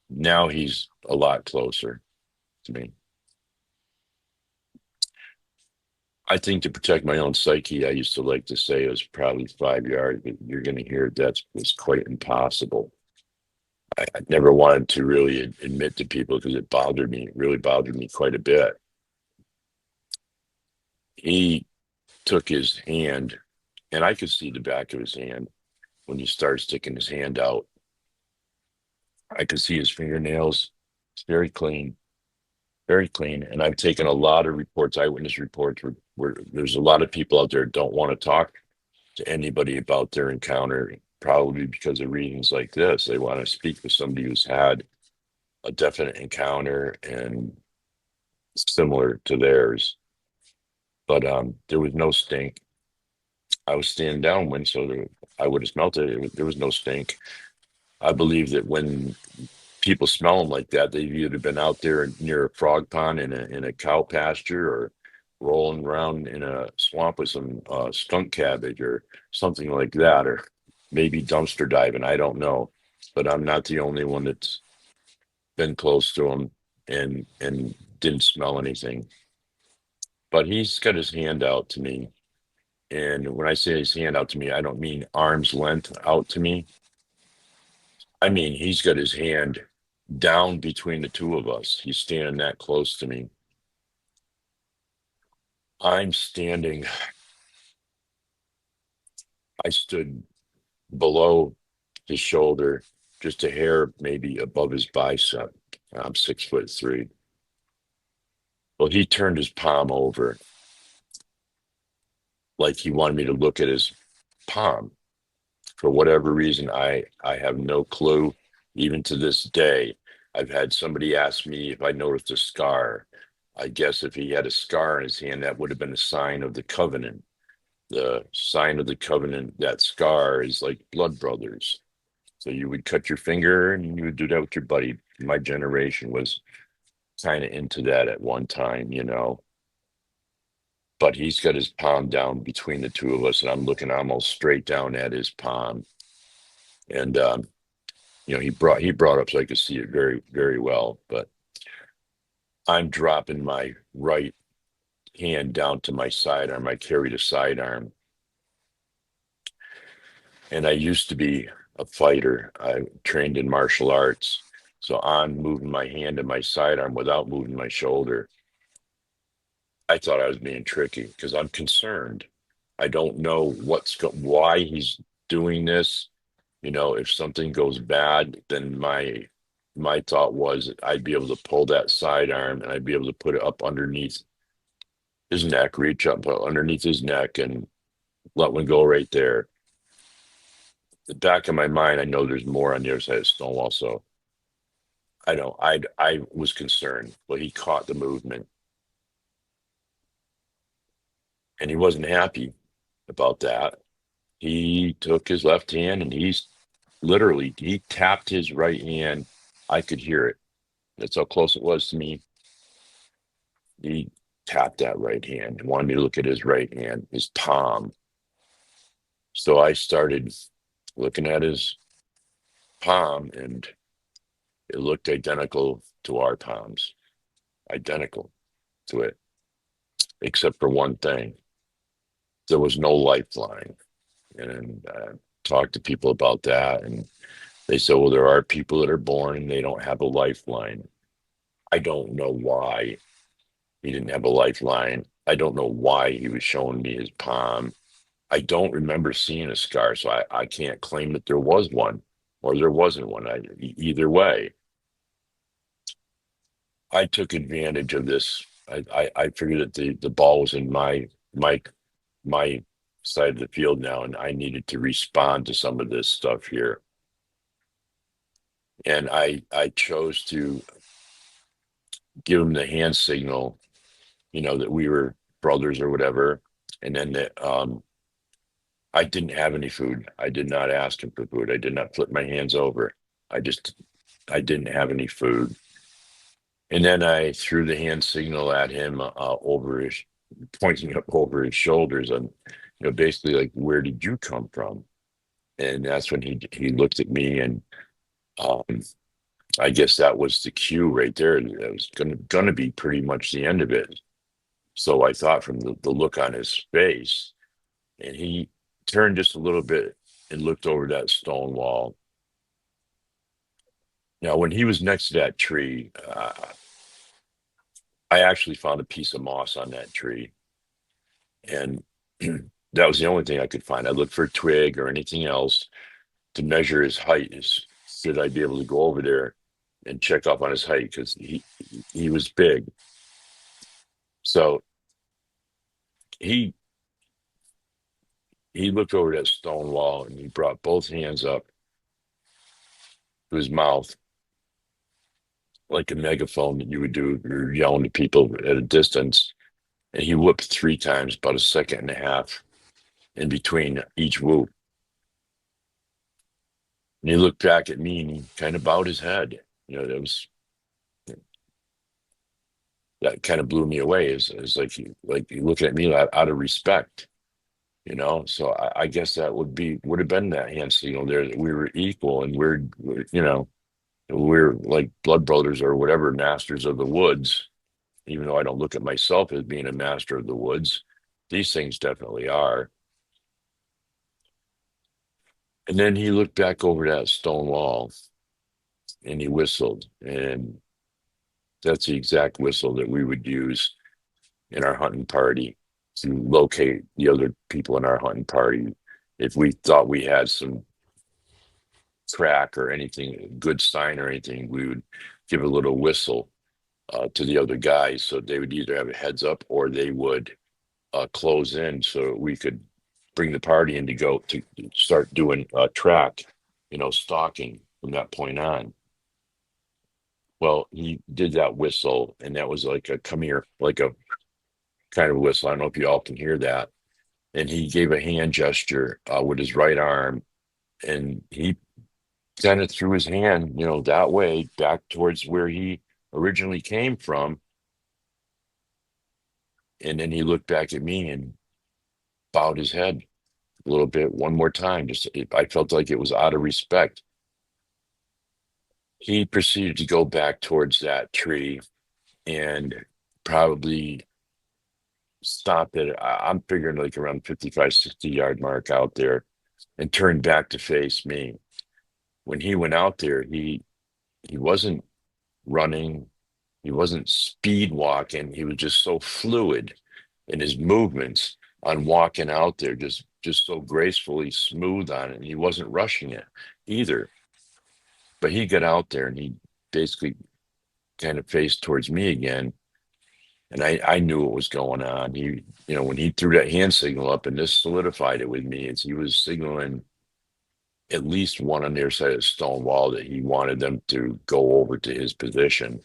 Now he's a lot closer to me. I think to protect my own psyche, I used to like to say it was probably 5 yards, but you're going to hear was quite impossible. I never wanted to really admit to people because it bothered me. It really bothered me quite a bit. He took his hand, and I could see the back of his hand when he started sticking his hand out. I could see his fingernails. It's very clean. Very clean. And I've taken a lot of reports, eyewitness reports, where there's a lot of people out there don't want to talk to anybody about their encounter, probably because of reasons like this. They want to speak with somebody who's had a definite encounter and similar to theirs. But there was no stink. I was standing downwind, so I would have smelt it. There was no stink. I believe that when people smell them like that, they've either been out there near a frog pond in a cow pasture, or rolling around in a swamp with some skunk cabbage or something like that, or maybe dumpster diving. I don't know, but I'm not the only one that's been close to him and didn't smell anything. But he's got his hand out to me, and when I say his hand out to me, I don't mean arm's length out to me. I mean, he's got his hand down between the two of us. He's standing that close to me. I'm standing, I stood below his shoulder, just a hair maybe above his bicep. I'm 6'3". Well, he turned his palm over like he wanted me to look at his palm. For whatever reason, I have no clue. Even to this day, I've had somebody ask me if I noticed a scar. I guess if he had a scar in his hand, that would have been a sign of the covenant. The sign of the covenant, that scar is like blood brothers. So you would cut your finger and you would do that with your buddy. My generation was kind of into that at one time, you know. But he's got his palm down between the two of us, and I'm looking almost straight down at his palm. And you know, he brought up so I could see it very, very well. But I'm dropping my right hand down to my sidearm. I carried a sidearm, and I used to be a fighter. I trained in martial arts, so I'm moving my hand to my sidearm without moving my shoulder. I thought I was being tricky because I'm concerned. I don't know why he's doing this. You know, if something goes bad, then my thought was I'd be able to pull that sidearm and I'd be able to put it up underneath his neck, reach up underneath his neck and let one go right there. The back of my mind, I know there's more on the other side of Stonewall, so I was concerned, but he caught the movement and he wasn't happy about that. He took his left hand and he tapped his right hand. I could hear it. That's how close it was to me. He tapped that right hand, wanted me to look at his right hand, his palm. So I started looking at his palm and it looked identical to our palms, identical to it, except for one thing. There was no lifeline. And talked to people about that. And they said, well, there are people that are born and they don't have a lifeline. I don't know why he didn't have a lifeline. I don't know why he was showing me his palm. I don't remember seeing a scar, so I can't claim that there was one or there wasn't one. Either way, I took advantage of this. I figured that the ball was in my side of the field now, and I needed to respond to some of this stuff here. And I chose to give him the hand signal, you know, that we were brothers or whatever. And then that I didn't have any food. I did not ask him for food. I did not flip my hands over. I didn't have any food. And then I threw the hand signal at him pointing up over his shoulders, and you know, basically like, where did you come from? And that's when he looked at me, and I guess that was the cue right there. That was gonna be pretty much the end of it. So I thought from the look on his face, and he turned just a little bit and looked over that stone wall. Now, when he was next to that tree, I actually found a piece of moss on that tree, and that was the only thing I could find. I looked for a twig or anything else to measure his height. Should I be able to go over there and check up on his height, because he was big. So he looked over that stone wall and he brought both hands up to his mouth like a megaphone that you would do if you're yelling to people at a distance. And he whooped 3 times, about a second and a half in between each whoop. And he looked back at me and he kind of bowed his head. You know, that kind of blew me away. Is like he looking at me out of respect, you know. So I guess that would have been that hand signal there, that we were equal, and you know, we're like blood brothers or whatever, masters of the woods. Even though I don't look at myself as being a master of the woods, these things definitely are. And then he looked back over that stone wall and he whistled, and that's the exact whistle that we would use in our hunting party to locate the other people in our hunting party. If we thought we had some track or anything, good sign or anything, we would give a little whistle to the other guys, so they would either have a heads up or they would close in, so we could bring the party in to start doing track, you know, stalking from that point on. Well, he did that whistle, and that was like a come here, like a kind of whistle. I don't know if you all can hear that. And he gave a hand gesture with his right arm, and he kind of threw his hand, that way back towards where he originally came from. And then he looked back at me and bowed his head a little bit one more time. I felt like it was out of respect. He proceeded to go back towards that tree and probably stopped at, I'm figuring like around 55, 60-yard mark out there, and turned back to face me. When he went out there, he wasn't running, he wasn't speed walking. He was just so fluid in his movements on walking out there, just so gracefully smooth on it. And he wasn't rushing it either. But he got out there and he basically kind of faced towards me again. And I knew what was going on. When he threw that hand signal up, and this solidified it with me, as he was signaling at least one on their side of the stone wall that he wanted them to go over to his position.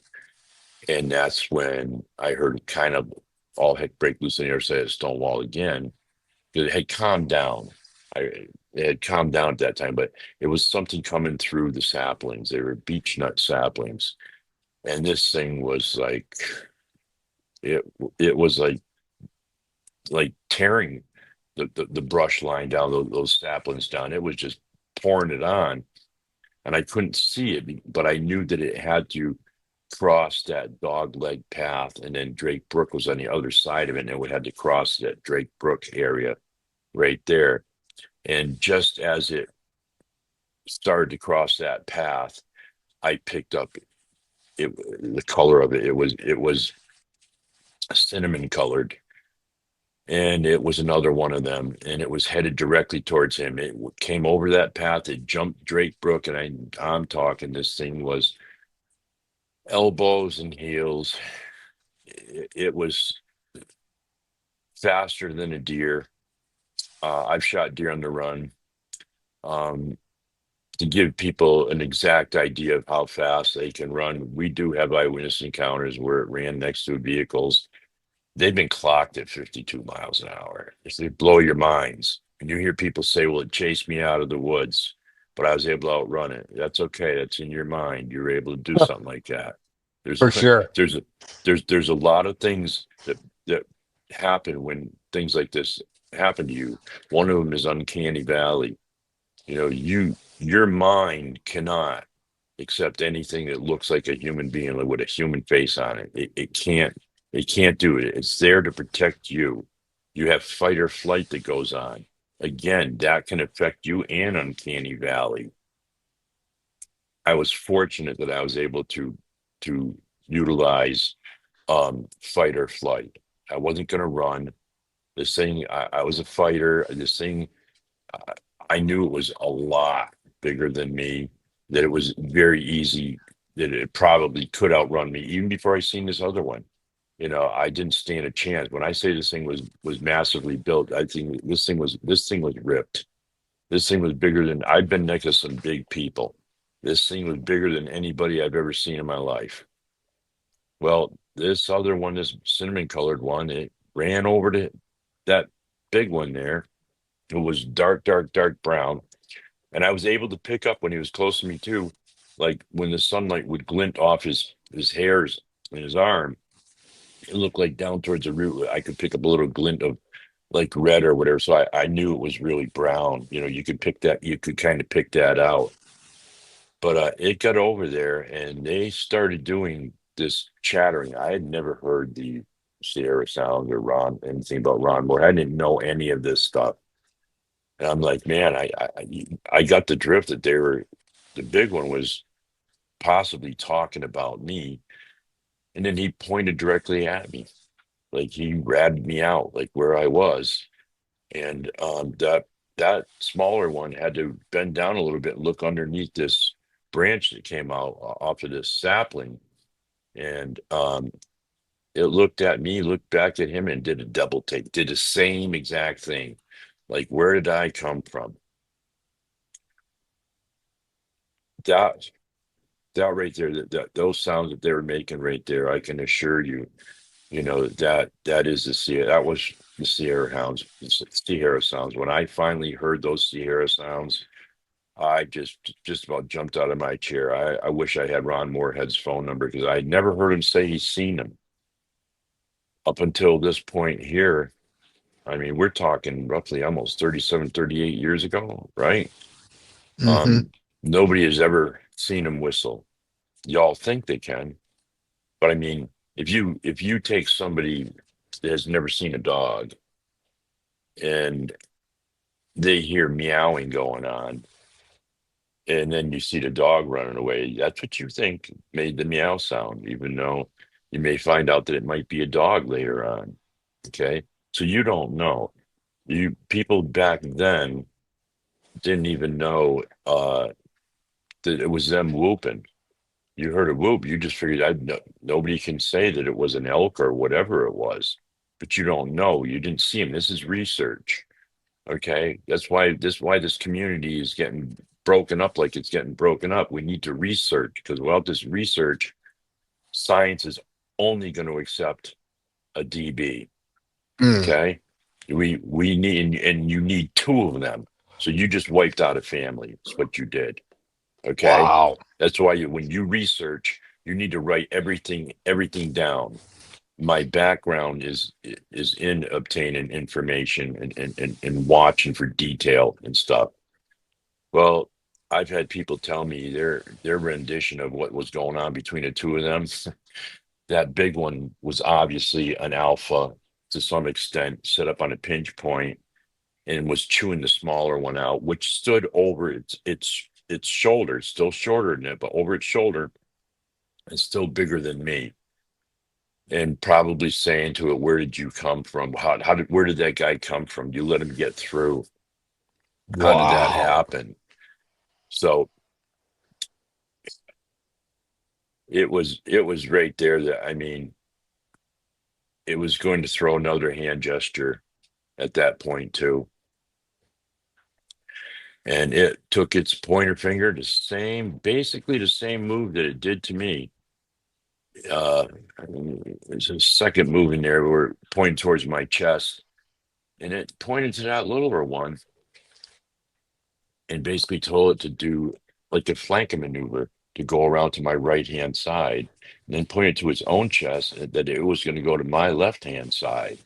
And that's when I heard kind of all heck break loose on the other side of the stone wall again. It had calmed down. It had calmed down at that time, but it was something coming through the saplings. They were beech nut saplings. And this thing was like, it was like tearing the brush line down, those saplings down. It was just pouring it on. And I couldn't see it, but I knew that it had to cross that dog leg path, and then Drake Brook was on the other side of it, and it would have to cross that Drake Brook area right there. And just as it started to cross that path, I picked up the color of it. It was cinnamon colored, and it was another one of them, and it was headed directly towards him. It came over that path. It jumped Drake Brook, and I'm talking, this thing was elbows and heels. It was faster than a deer. I've shot deer on the run. To give people an exact idea of how fast they can run, we do have eyewitness encounters where it ran next to vehicles. They've been clocked at 52 miles an hour. They blow your minds. And you hear people say, well, it chased me out of the woods, but I was able to outrun it. That's okay. That's in your mind. You're able to do something like that. For sure. There's a lot of things that happen when things like this happen to you. One of them is uncanny valley. Your mind cannot accept anything that looks like a human being, like with a human face on it. It can't do it. It's there to protect you. You have fight or flight that goes on. Again, that can affect you and uncanny valley. I was fortunate that I was able to utilize fight or flight. I wasn't going to run. This thing, I was a fighter. This thing, I knew it was a lot bigger than me, that it was very easy, that it probably could outrun me, even before I seen this other one. I didn't stand a chance. When I say this thing was massively built, I think this thing was ripped. This thing was bigger than, I've been next to some big people. This thing was bigger than anybody I've ever seen in my life. Well, this other one, this cinnamon colored one, it ran over to that big one there. It was dark brown. And I was able to pick up when he was close to me too, like when the sunlight would glint off his hairs in his arm. It looked like down towards the root, I could pick up a little glint of like red or whatever. So I knew it was really brown. You could kind of pick that out. But it got over there and they started doing this chattering. I had never heard the Sierra sound or anything about Ron Moore. I didn't know any of this stuff. And I'm like, man, I got the drift that the big one was possibly talking about me. And then he pointed directly at me, like he ratted me out, like where I was. And that smaller one had to bend down a little bit and look underneath this branch that came out off of this sapling. And it looked at me, looked back at him, and did a double take, did the same exact thing. Like, where did I come from? that that right there, that those sounds that they were making right there, I can assure you, that is the Sierra. That was the Sierra hounds, the Sierra sounds. When I finally heard those Sierra sounds, I just about jumped out of my chair. I wish I had Ron Moorhead's phone number because I never heard him say he's seen them up until this point here. I mean, we're talking roughly almost 37, 38 years ago, right? Mm-hmm. Um, Nobody has ever seen him whistle. Y'all think they can, but I mean, if you take somebody that has never seen a dog and they hear meowing going on, and then you see the dog running away, that's what you think made the meow sound, even though you may find out that it might be a dog later on. Okay. So you don't know. You people back then didn't even know that it was them whooping. You heard a whoop, you just figured nobody can say that it was an elk or whatever it was, but you don't know. You didn't see him. This is research. Okay, that's why this community is getting broken up like it's getting broken up. We need to research because without this research, science is only going to accept a DB. Mm. Okay, we need and you need two of them. So you just wiped out a family. That's what you did. Okay, Wow. that's why when you research, you need to write everything down. My background is in obtaining information and watching for detail and stuff. Well, I've had people tell me their rendition of what was going on between the two of them. That big one was obviously an alpha to some extent, set up on a pinch point and was chewing the smaller one out, which stood over its shoulder, still shorter than it, but over its shoulder and still bigger than me. And probably saying to it, "Where did you come from? Where did that guy come from? You let him get through. How did that Wow. happen?" So it was right there that I mean, it was going to throw another hand gesture at that point too. And it took its pointer finger, basically the same move that it did to me. Uh, there's a second move in there where it pointed towards my chest, and it pointed to that littler one and basically told it to do like a flanking maneuver to go around to my right hand side, and then pointed to its own chest that it was going to go to my left hand side.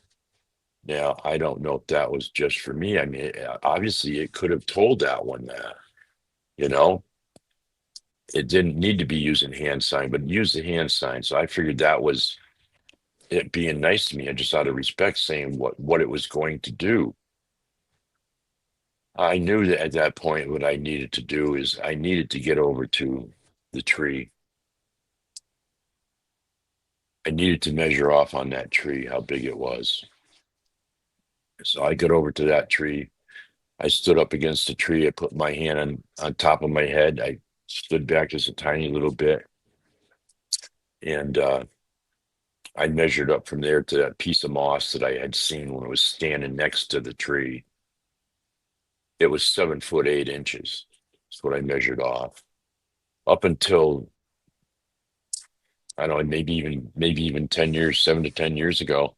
Now, I don't know if that was just for me. I mean, obviously, it could have told that one that, you know, it didn't need to be using hand sign, but use the hand sign. So I figured that was it being nice to me and just out of respect saying what it was going to do. I knew that at that point what I needed to do is I needed to get over to the tree. I needed to measure off on that tree how big it was. So I got over to that tree. I stood up against the tree. I put my hand on top of my head. I stood back just a tiny little bit. And I measured up from there to that piece of moss that I had seen when I was standing next to the tree. It was 7 foot 8 inches. That's what I measured off. Up until I don't know, maybe even 10 years, 7 to 10 years ago,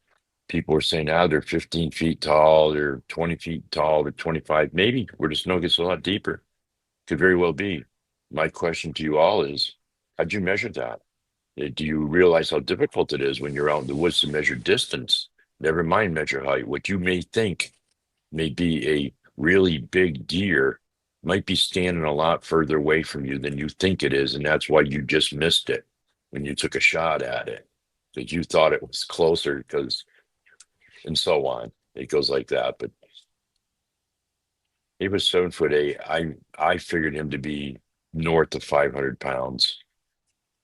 people were saying, they're 15 feet tall, they're 20 feet tall, they're 25. Maybe where the snow gets a lot deeper. Could very well be. My question to you all is, how'd you measure that? Do you realize how difficult it is when you're out in the woods to measure distance? Never mind measure height. What you may think may be a really big deer might be standing a lot further away from you than you think it is. And that's why you just missed it when you took a shot at it, because you thought it was closer and so on. It goes like that. But he was 7 foot 8. I figured him to be north of 500 pounds,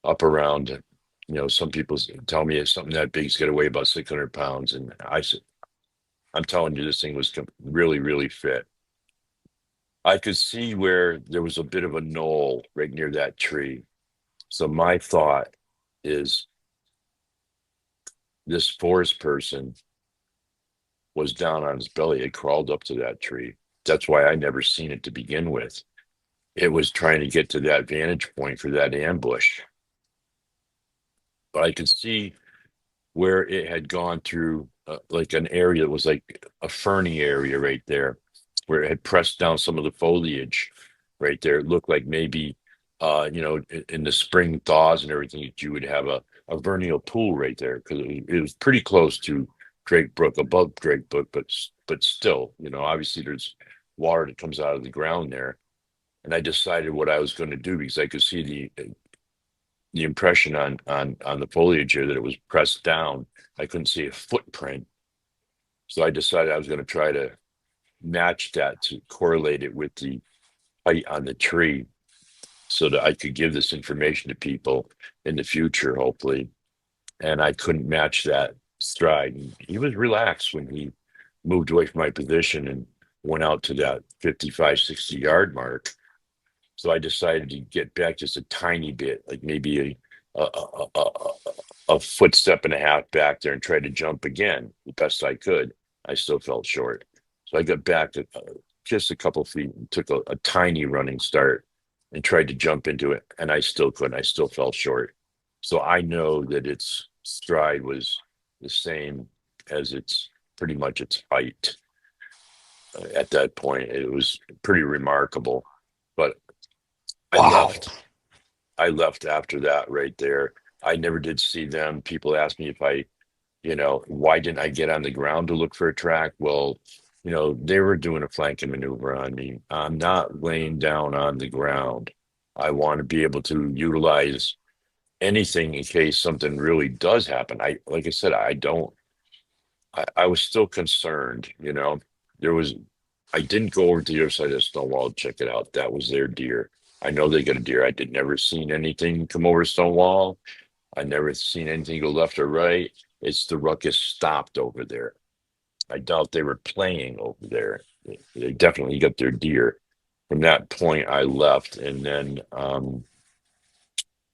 up around, some people tell me it's something that big's got to weigh about 600 pounds. And I said, I'm telling you, this thing was really, really fit. I could see where there was a bit of a knoll right near that tree. So my thought is this forest person was down on his belly, had crawled up to that tree. That's why I never seen it to begin with. it was trying to get to that vantage point for that ambush. But I could see where it had gone through like an area that was like a ferny area right there, where it had pressed down some of the foliage right there. It looked like maybe, in the spring thaws and everything, that you would have a vernal pool right there because it was pretty close to Drake Brook, above Drake Brook, but still, obviously there's water that comes out of the ground there. And I decided what I was going to do because I could see the impression on the foliage here that it was pressed down. I couldn't see a footprint, so I decided I was going to try to match that to correlate it with the height on the tree, so that I could give this information to people in the future, hopefully. And I couldn't match that stride. And he was relaxed when he moved away from my position and went out to that 55, 60 yard mark. So I decided to get back just a tiny bit, like maybe a footstep and a half back there, and try to jump again the best I could. I still felt short. So I got back to just a couple feet and took a tiny running start and tried to jump into it. And I still couldn't. I still fell short. So I know that its stride was the same as its pretty much its height at that point. It was pretty remarkable. But I Wow. left. I left after that right there. I never did see them. People asked me if why didn't I get on the ground to look for a track? Well, they were doing a flanking maneuver on me. I'm not laying down on the ground. I want to be able to utilize anything in case something really does happen. Like I said, I was still concerned. There was, I didn't go over to the other side of the stone wall to check it out. That was their deer. I know they got a deer. I did never seen anything come over stone wall. I never seen anything go left or right. It's the ruckus stopped over there. I doubt they were playing over there. They definitely got their deer. From that point, I left, and then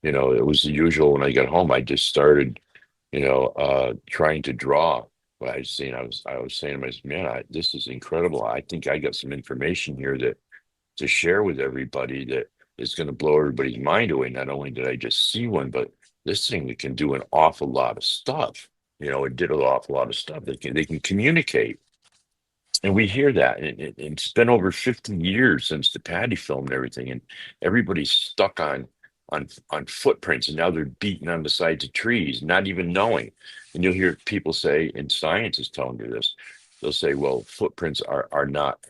it was the usual. When I got home, I just started, trying to draw what I was seeing. I was saying to myself, man, this is incredible. I think I got some information here that to share with everybody that is going to blow everybody's mind away. Not only did I just see one, but this thing that can do an awful lot of stuff. It did an awful lot of stuff. They can communicate, and we hear that. And it's been over 50 years since the Patty film and everything, and everybody's stuck on footprints, and now they're beating on the sides of trees, not even knowing. And you'll hear people say, and science is telling you this. They'll say, well, footprints are not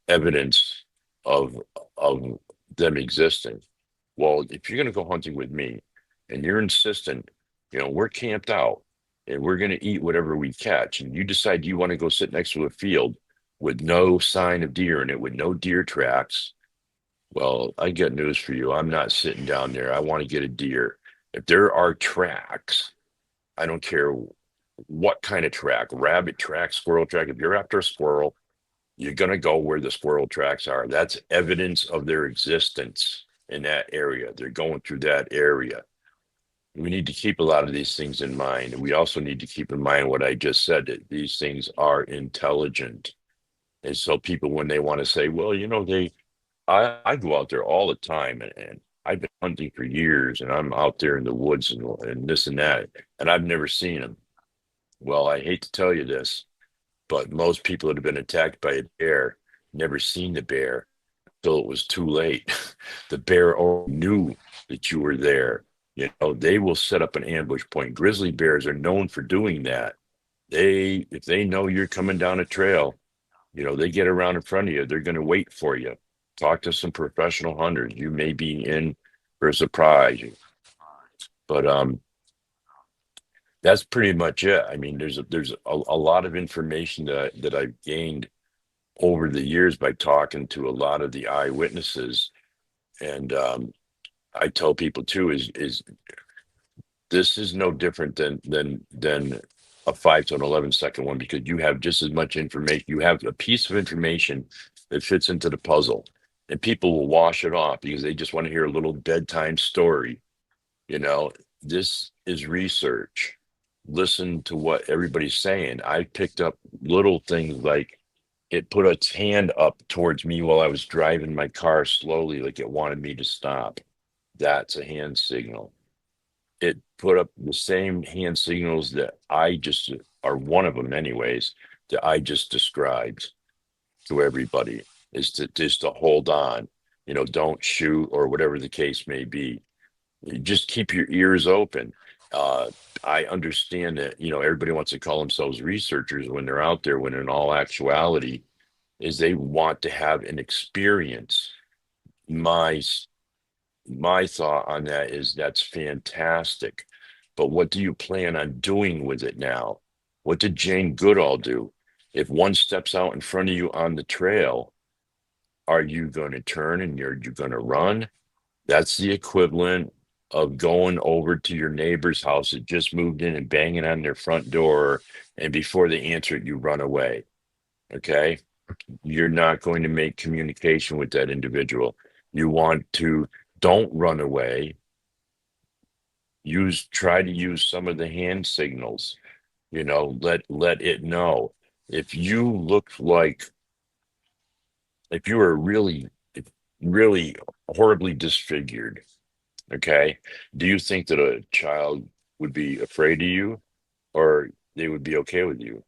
evidence of of them existing. Well, if you're going to go hunting with me and you're insistent, we're camped out and we're going to eat whatever we catch, and you decide you want to go sit next to a field with no sign of deer in it, with no deer tracks, well, I got news for you. I'm not sitting down there. I want to get a deer. If there are tracks, I don't care what kind of track, rabbit track, squirrel track. If you're after a squirrel, you're going to go where the squirrel tracks are. That's evidence of their existence in that area. They're going through that area. We need to keep a lot of these things in mind. And we also need to keep in mind what I just said, that these things are intelligent. And so people, when they want to say, well, I go out there all the time, and I've been hunting for years, and I'm out there in the woods and this and that, and I've never seen them. Well, I hate to tell you this, but most people that have been attacked by a bear never seen the bear until it was too late. The bear already knew that you were there. They will set up an ambush point. Grizzly bears are known for doing that. If they know you're coming down a trail, they get around in front of you. They're going to wait for you. Talk to some professional hunters. You may be in for a surprise. But that's pretty much it. I mean, there's a lot of information that I've gained over the years by talking to a lot of the eyewitnesses. And I tell people too, is this is no different than a 5 to an 11 second one, because you have just as much information. You have a piece of information that fits into the puzzle, and people will wash it off because they just want to hear a little bedtime story. This is research. Listen to what everybody's saying. I picked up little things like it put its hand up towards me while I was driving my car slowly, like it wanted me to stop. That's a hand signal. It put up the same hand signals that I just, are one of them anyways, that I just described to everybody, is to just to hold on, don't shoot or whatever the case may be. You just keep your ears open. Uh, I understand that, everybody wants to call themselves researchers when they're out there, when in all actuality is they want to have an experience. My my thought on that is that's fantastic. But what do you plan on doing with it now? What did Jane Goodall do? If one steps out in front of you on the trail, are you going to turn and you going to run? That's the equivalent of going over to your neighbor's house that just moved in and banging on their front door. And before they answer it, you run away. Okay. You're not going to make communication with that individual. You want to, don't run away. Try to use some of the hand signals, let it know. If you look like, if you are really, really horribly disfigured, okay, do you think that a child would be afraid of you, or they would be okay with you?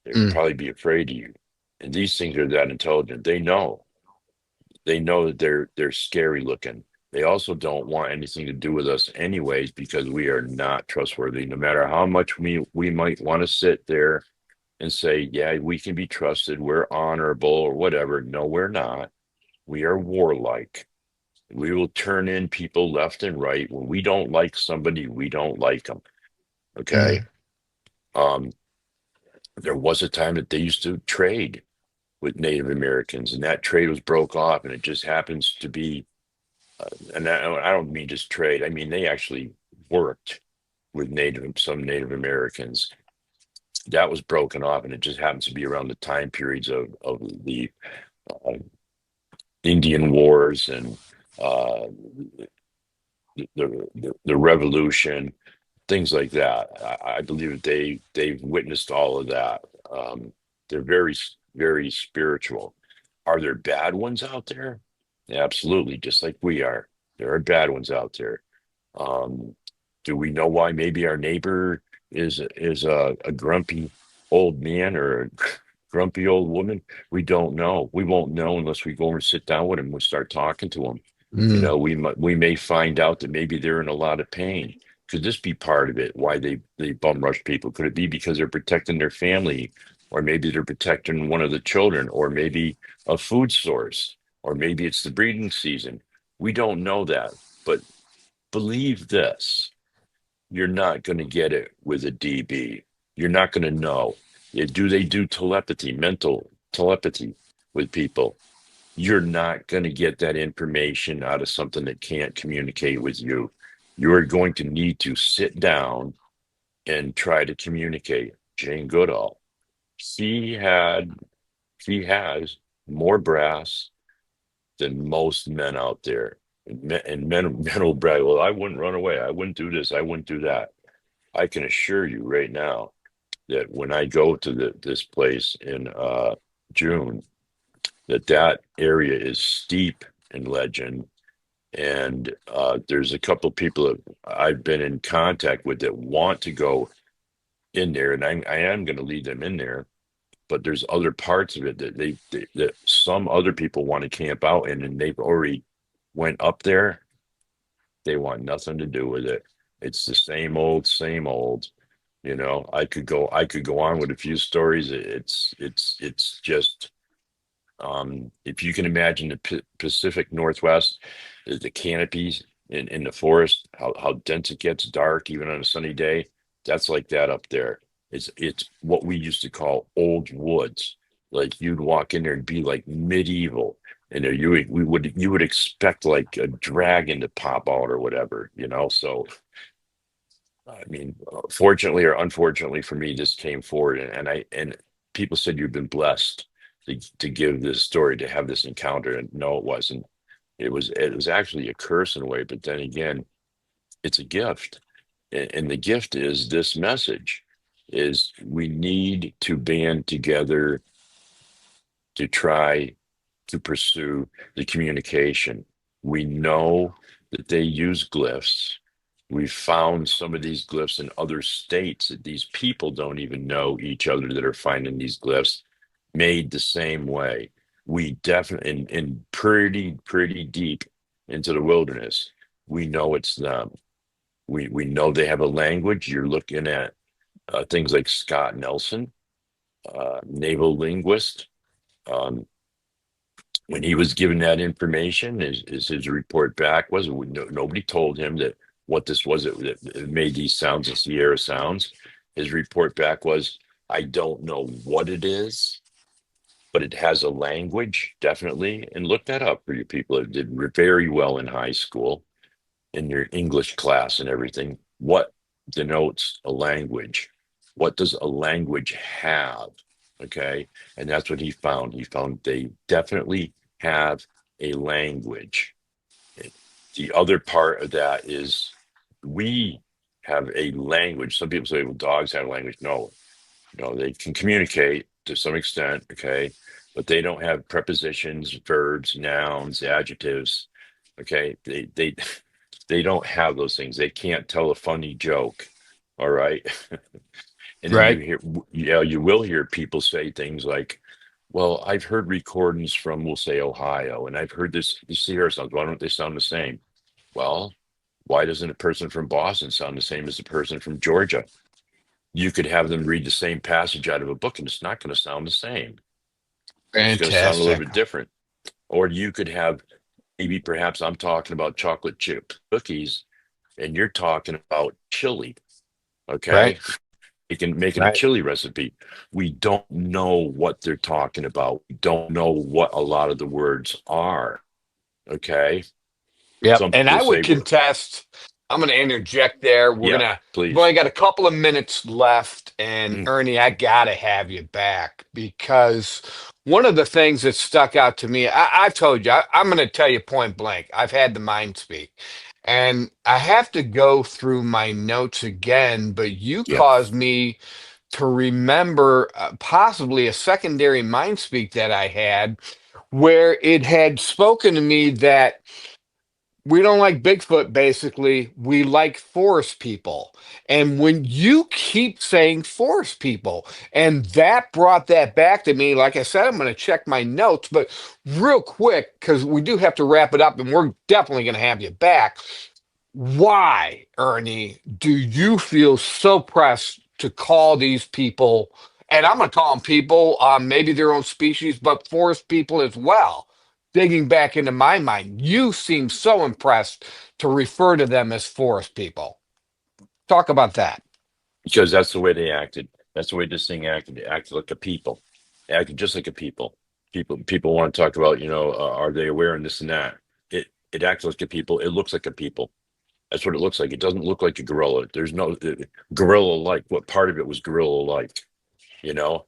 They would Mm. probably be afraid of you. And these things are that intelligent. They know that they're scary looking. They also don't want anything to do with us anyways, because we are not trustworthy. No matter how much we might want to sit there and say, yeah, we can be trusted, we're honorable or whatever. No, we're not. We are warlike. We will turn in people left and right. When we don't like somebody, we don't like them. Okay. Mm. Um, there was a time that they used to trade with Native Americans, and that trade was broke off, and it just happens to be, and I don't mean just trade. I mean they actually worked with some Native Americans. That was broken off, and it just happens to be around the time periods of the uh, Indian Wars and uh, the Revolution, things like that. I believe that they've witnessed all of that. They're very very spiritual. Are there bad ones out there? Absolutely, just like we are. There are bad ones out there. Um, do we know why maybe our neighbor is a grumpy old man or a grumpy old woman? We don't know. We won't know unless we go over and sit down with him and start talking to him. Mm. We may find out that maybe they're in a lot of pain. Could this be part of it? Why they bum rush people? Could it be because they're protecting their family, or maybe they're protecting one of the children, or maybe a food source, or maybe it's the breeding season? We don't know that, but believe this: you're not going to get it with a DB. You're not going to know. Do they do telepathy, mental telepathy with people? You're not going to get that information out of something that can't communicate with you. You're going to need to sit down and try to communicate. Jane Goodall, she had, she has more brass than most men out there. Men will brag, well, I wouldn't run away. I wouldn't do this. I wouldn't do that. I can assure you right now that when I go to this place in June, that area is steep in legend. And there's a couple of people that I've been in contact with that want to go in there, and I am going to lead them in there. But there's other parts of it that that some other people want to camp out in, and they've already went up there. They want nothing to do with it. It's the same old, same old. I could go on with a few stories. It's just, if you can imagine the Pacific Northwest, the canopies in the forest, how dense it gets, dark even on a sunny day. That's like that up there. It's what we used to call old woods. Like you'd walk in there and be like medieval, and there you would expect like a dragon to pop out or whatever. So I mean, fortunately or unfortunately for me, this came forward, and people said you've been blessed to give this story, to have this encounter, and no, it wasn't. It was actually a curse in a way, but then again, it's a gift, and the gift is this message: is we need to band together to try to pursue the communication. We know that they use glyphs. We found some of these glyphs in other states that these people don't even know each other that are finding these glyphs made the same way. We definitely, in pretty deep into the wilderness, we know it's them. We know they have a language. You're looking at things like Scott Nelson, naval linguist. Um, when he was given that information, his report back was nobody told him that what this was. It made these sounds, the Sierra sounds. His report back was, I don't know what it is, but it has a language, definitely. And look that up for you people. It did very well in high school, in your English class and everything. What denotes a language? What does a language have? Okay. And that's what he found. He found they definitely have a language. The other part of that is we have a language. Some people say, well, dogs have a language. No, they can communicate to some extent. Okay. But they don't have prepositions, verbs, nouns, adjectives. Okay. They don't have those things. They can't tell a funny joke. All right. And then Right. you will hear people say things like, well, I've heard recordings from, we'll say, Ohio, and I've heard this Sierra sounds. Why don't they sound the same? Well, why doesn't a person from Boston sound the same as a person from Georgia? You could have them read the same passage out of a book, and it's not going to sound the same. It's going to sound a little Fantastic. bit different. Or you could have maybe perhaps I'm talking about chocolate chip cookies, and you're talking about chili. Okay. Right. Making a Right. chili recipe. We don't know what they're talking about. We don't know what a lot of the words are. Okay. Yep. Some And people I say, would well, contest. I'm going to interject there. yeah, We've please. only got a couple of minutes left. And Mm, Ernie, I got to have you back because one of the things that stuck out to me, I've told you, I'm going to tell you point blank. I've had the mind speak. And I have to go through my notes again, but you yeah. caused me to remember possibly a secondary mind speak that I had where it had spoken to me that we don't like Bigfoot, basically. We like forest people. And when you keep saying forest people, and that brought that back to me, like I said, I'm going to check my notes, but real quick, because we do have to wrap it up and we're definitely going to have you back. Why, Ernie, do you feel so pressed to call these people, and I'm going to call them people, maybe their own species, but forest people as well? Digging back into my mind, you seem so impressed to refer to them as forest people. Talk about that. Because that's the way they acted. That's the way this thing acted. They acted like a people. They acted just like a people. People want to talk about, are they aware and this and that. It acts like a people. It looks like a people. That's what it looks like. It doesn't look like a gorilla. There's no gorilla like. What part of it was gorilla like? You know,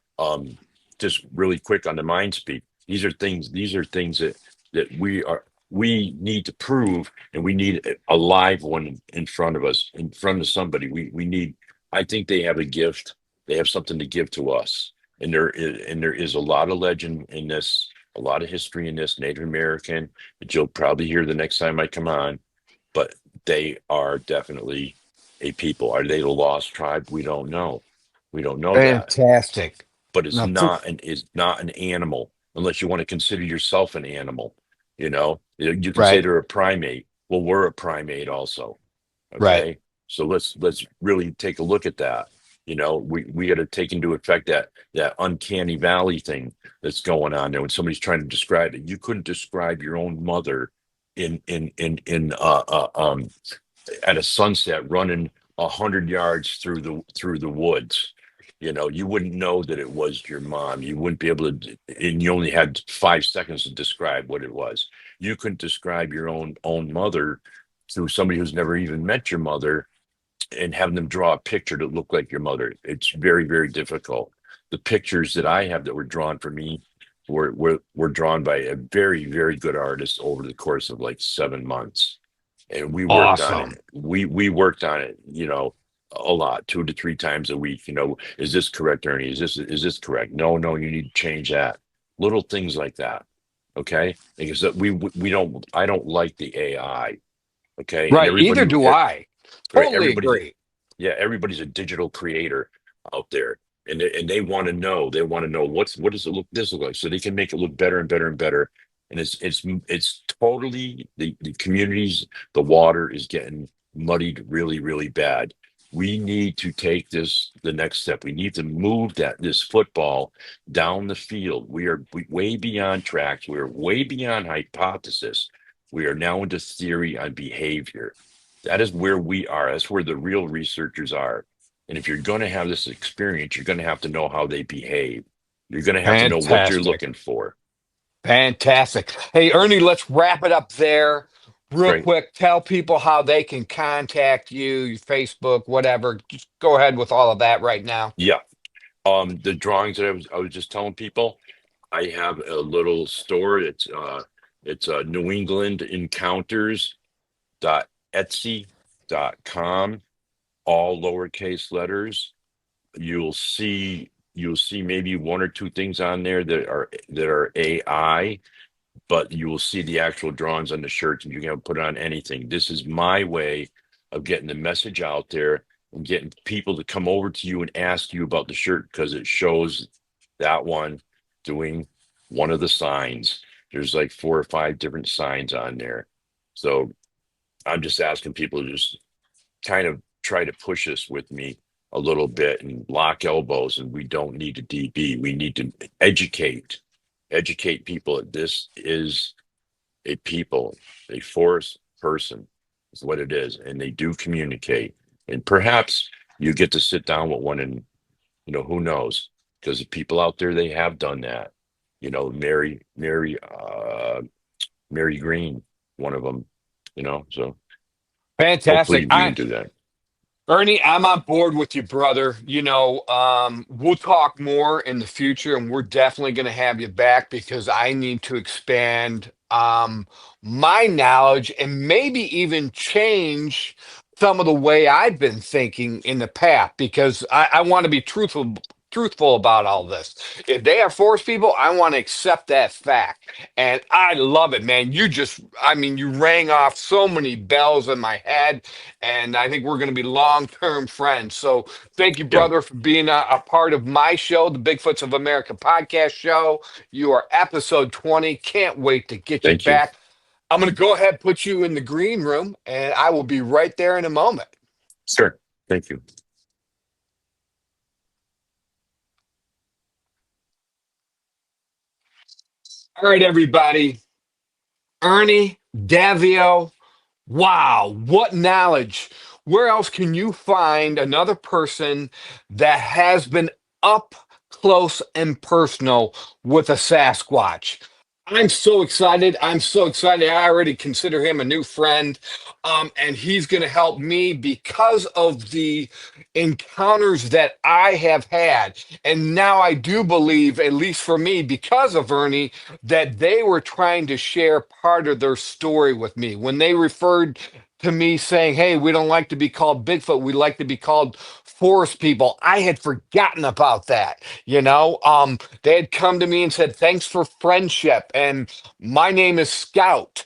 just really quick on the mind speak. These are things that we need to prove, and we need a live one in front of us, in front of somebody. We need. I think they have a gift. They have something to give to us, and there is a lot of legend in this, a lot of history in this, Native American that you'll probably hear the next time I come on. But they are definitely a people. Are they the lost tribe? We don't know. We don't know that. Fantastic. But it's Now, not an animal unless you want to consider yourself an animal. You can say right, they're a primate. Well, we're a primate also. right. Okay. So let's really take a look at that. We got to take into effect that uncanny valley thing that's going on there when somebody's trying to describe it. You couldn't describe your own mother in at a sunset running 100 yards through the woods. You wouldn't know that it was your mom. You wouldn't be able to, and you only had 5 seconds to describe what it was. You couldn't describe your own mother through somebody who's never even met your mother and having them draw a picture that looked like your mother. It's very, very difficult. The pictures that I have that were drawn for me were drawn by a very, very good artist over the course of like 7 months. And we worked on Awesome. it. We worked on it, a lot, 2 to 3 times a week. Is this correct, Ernie? Is this correct? No, you need to change that. little things like that. Okay, because that we don't, I don't like the AI. Okay, and Right. Either do I. right, Totally everybody's, agree. yeah, everybody's a digital creator out there, and they want to know. They want to know what does it look this look like, so they can make it look better and better and better. And it's totally the communities. The water is getting muddied really really bad. We need to take this the next step. We need to move this football down the field. Way beyond tracks. We are way beyond hypothesis. We are now into theory on behavior. That is where we are. That's where the real researchers are. And if you're going to have this experience, you're going to have to know how they behave. You're going to have to know what you're Fantastic. looking for. Fantastic. Hey, Ernie, let's wrap it up there real Great. quick. Tell people how they can contact you, your Facebook, whatever. Just go ahead with all of that right now. Yeah. The drawings that I was just telling people, I have a little store. It's New England Encounters dot Etsy.com, all lowercase letters. You'll see maybe one or two things on there that are AI, but you will see the actual drawings on the shirts, and you can put it on anything. This is my way of getting the message out there and getting people to come over to you and ask you about the shirt, because it shows that one doing one of the signs. There's like 4 or 5 different signs on there. So I'm just asking people to just kind of try to push us with me a little bit and lock elbows. And we don't need to DB. We need to educate people that this is a people, a forest person is what it is. And they do communicate. And perhaps you get to sit down with one, and, who knows? Because the people out there, they have done that. Mary Green, one of them, so hopefully Fantastic. we can do that. Ernie, I'm on board with you, brother. We'll talk more in the future, and we're definitely going to have you back because I need to expand my knowledge and maybe even change some of the way I've been thinking in the past because I want to be truthful about all this. If they are forest people, I want to accept that fact. And I love it, man. I mean, you rang off so many bells in my head, and I think we're going to be long-term friends. So thank you, Yeah. brother, for being a part of my show, the Bigfoots of America podcast show. You are episode 20. Can't wait to get you Thank you. back. I'm going to go ahead and put you in the green room, and I will be right there in a moment. Sure. Thank you. All right, everybody. Ernie Davieau. Wow, what knowledge. Where else can you find another person that has been up close and personal with a Sasquatch? I'm so excited. I'm so excited. I already consider him a new friend. And he's going to help me because of the encounters that I have had. And now I do believe, at least for me, because of Ernie, that they were trying to share part of their story with me when they referred to me saying, "Hey, we don't like to be called Bigfoot. We like to be called forest people." I had forgotten about that. They had come to me and said, "Thanks for friendship." And my name is Scout.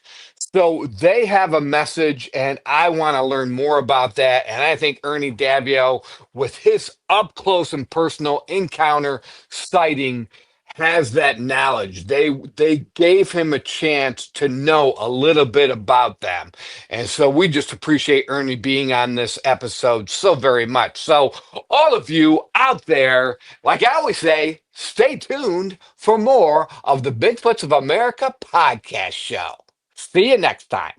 So they have a message, and I want to learn more about that. And I think Ernie Davio, with his up close and personal encounter sighting, has that knowledge. They gave him a chance to know a little bit about them. And so we just appreciate Ernie being on this episode so very much. So all of you out there, like I always say, stay tuned for more of the Bigfoots of America podcast show. See you next time.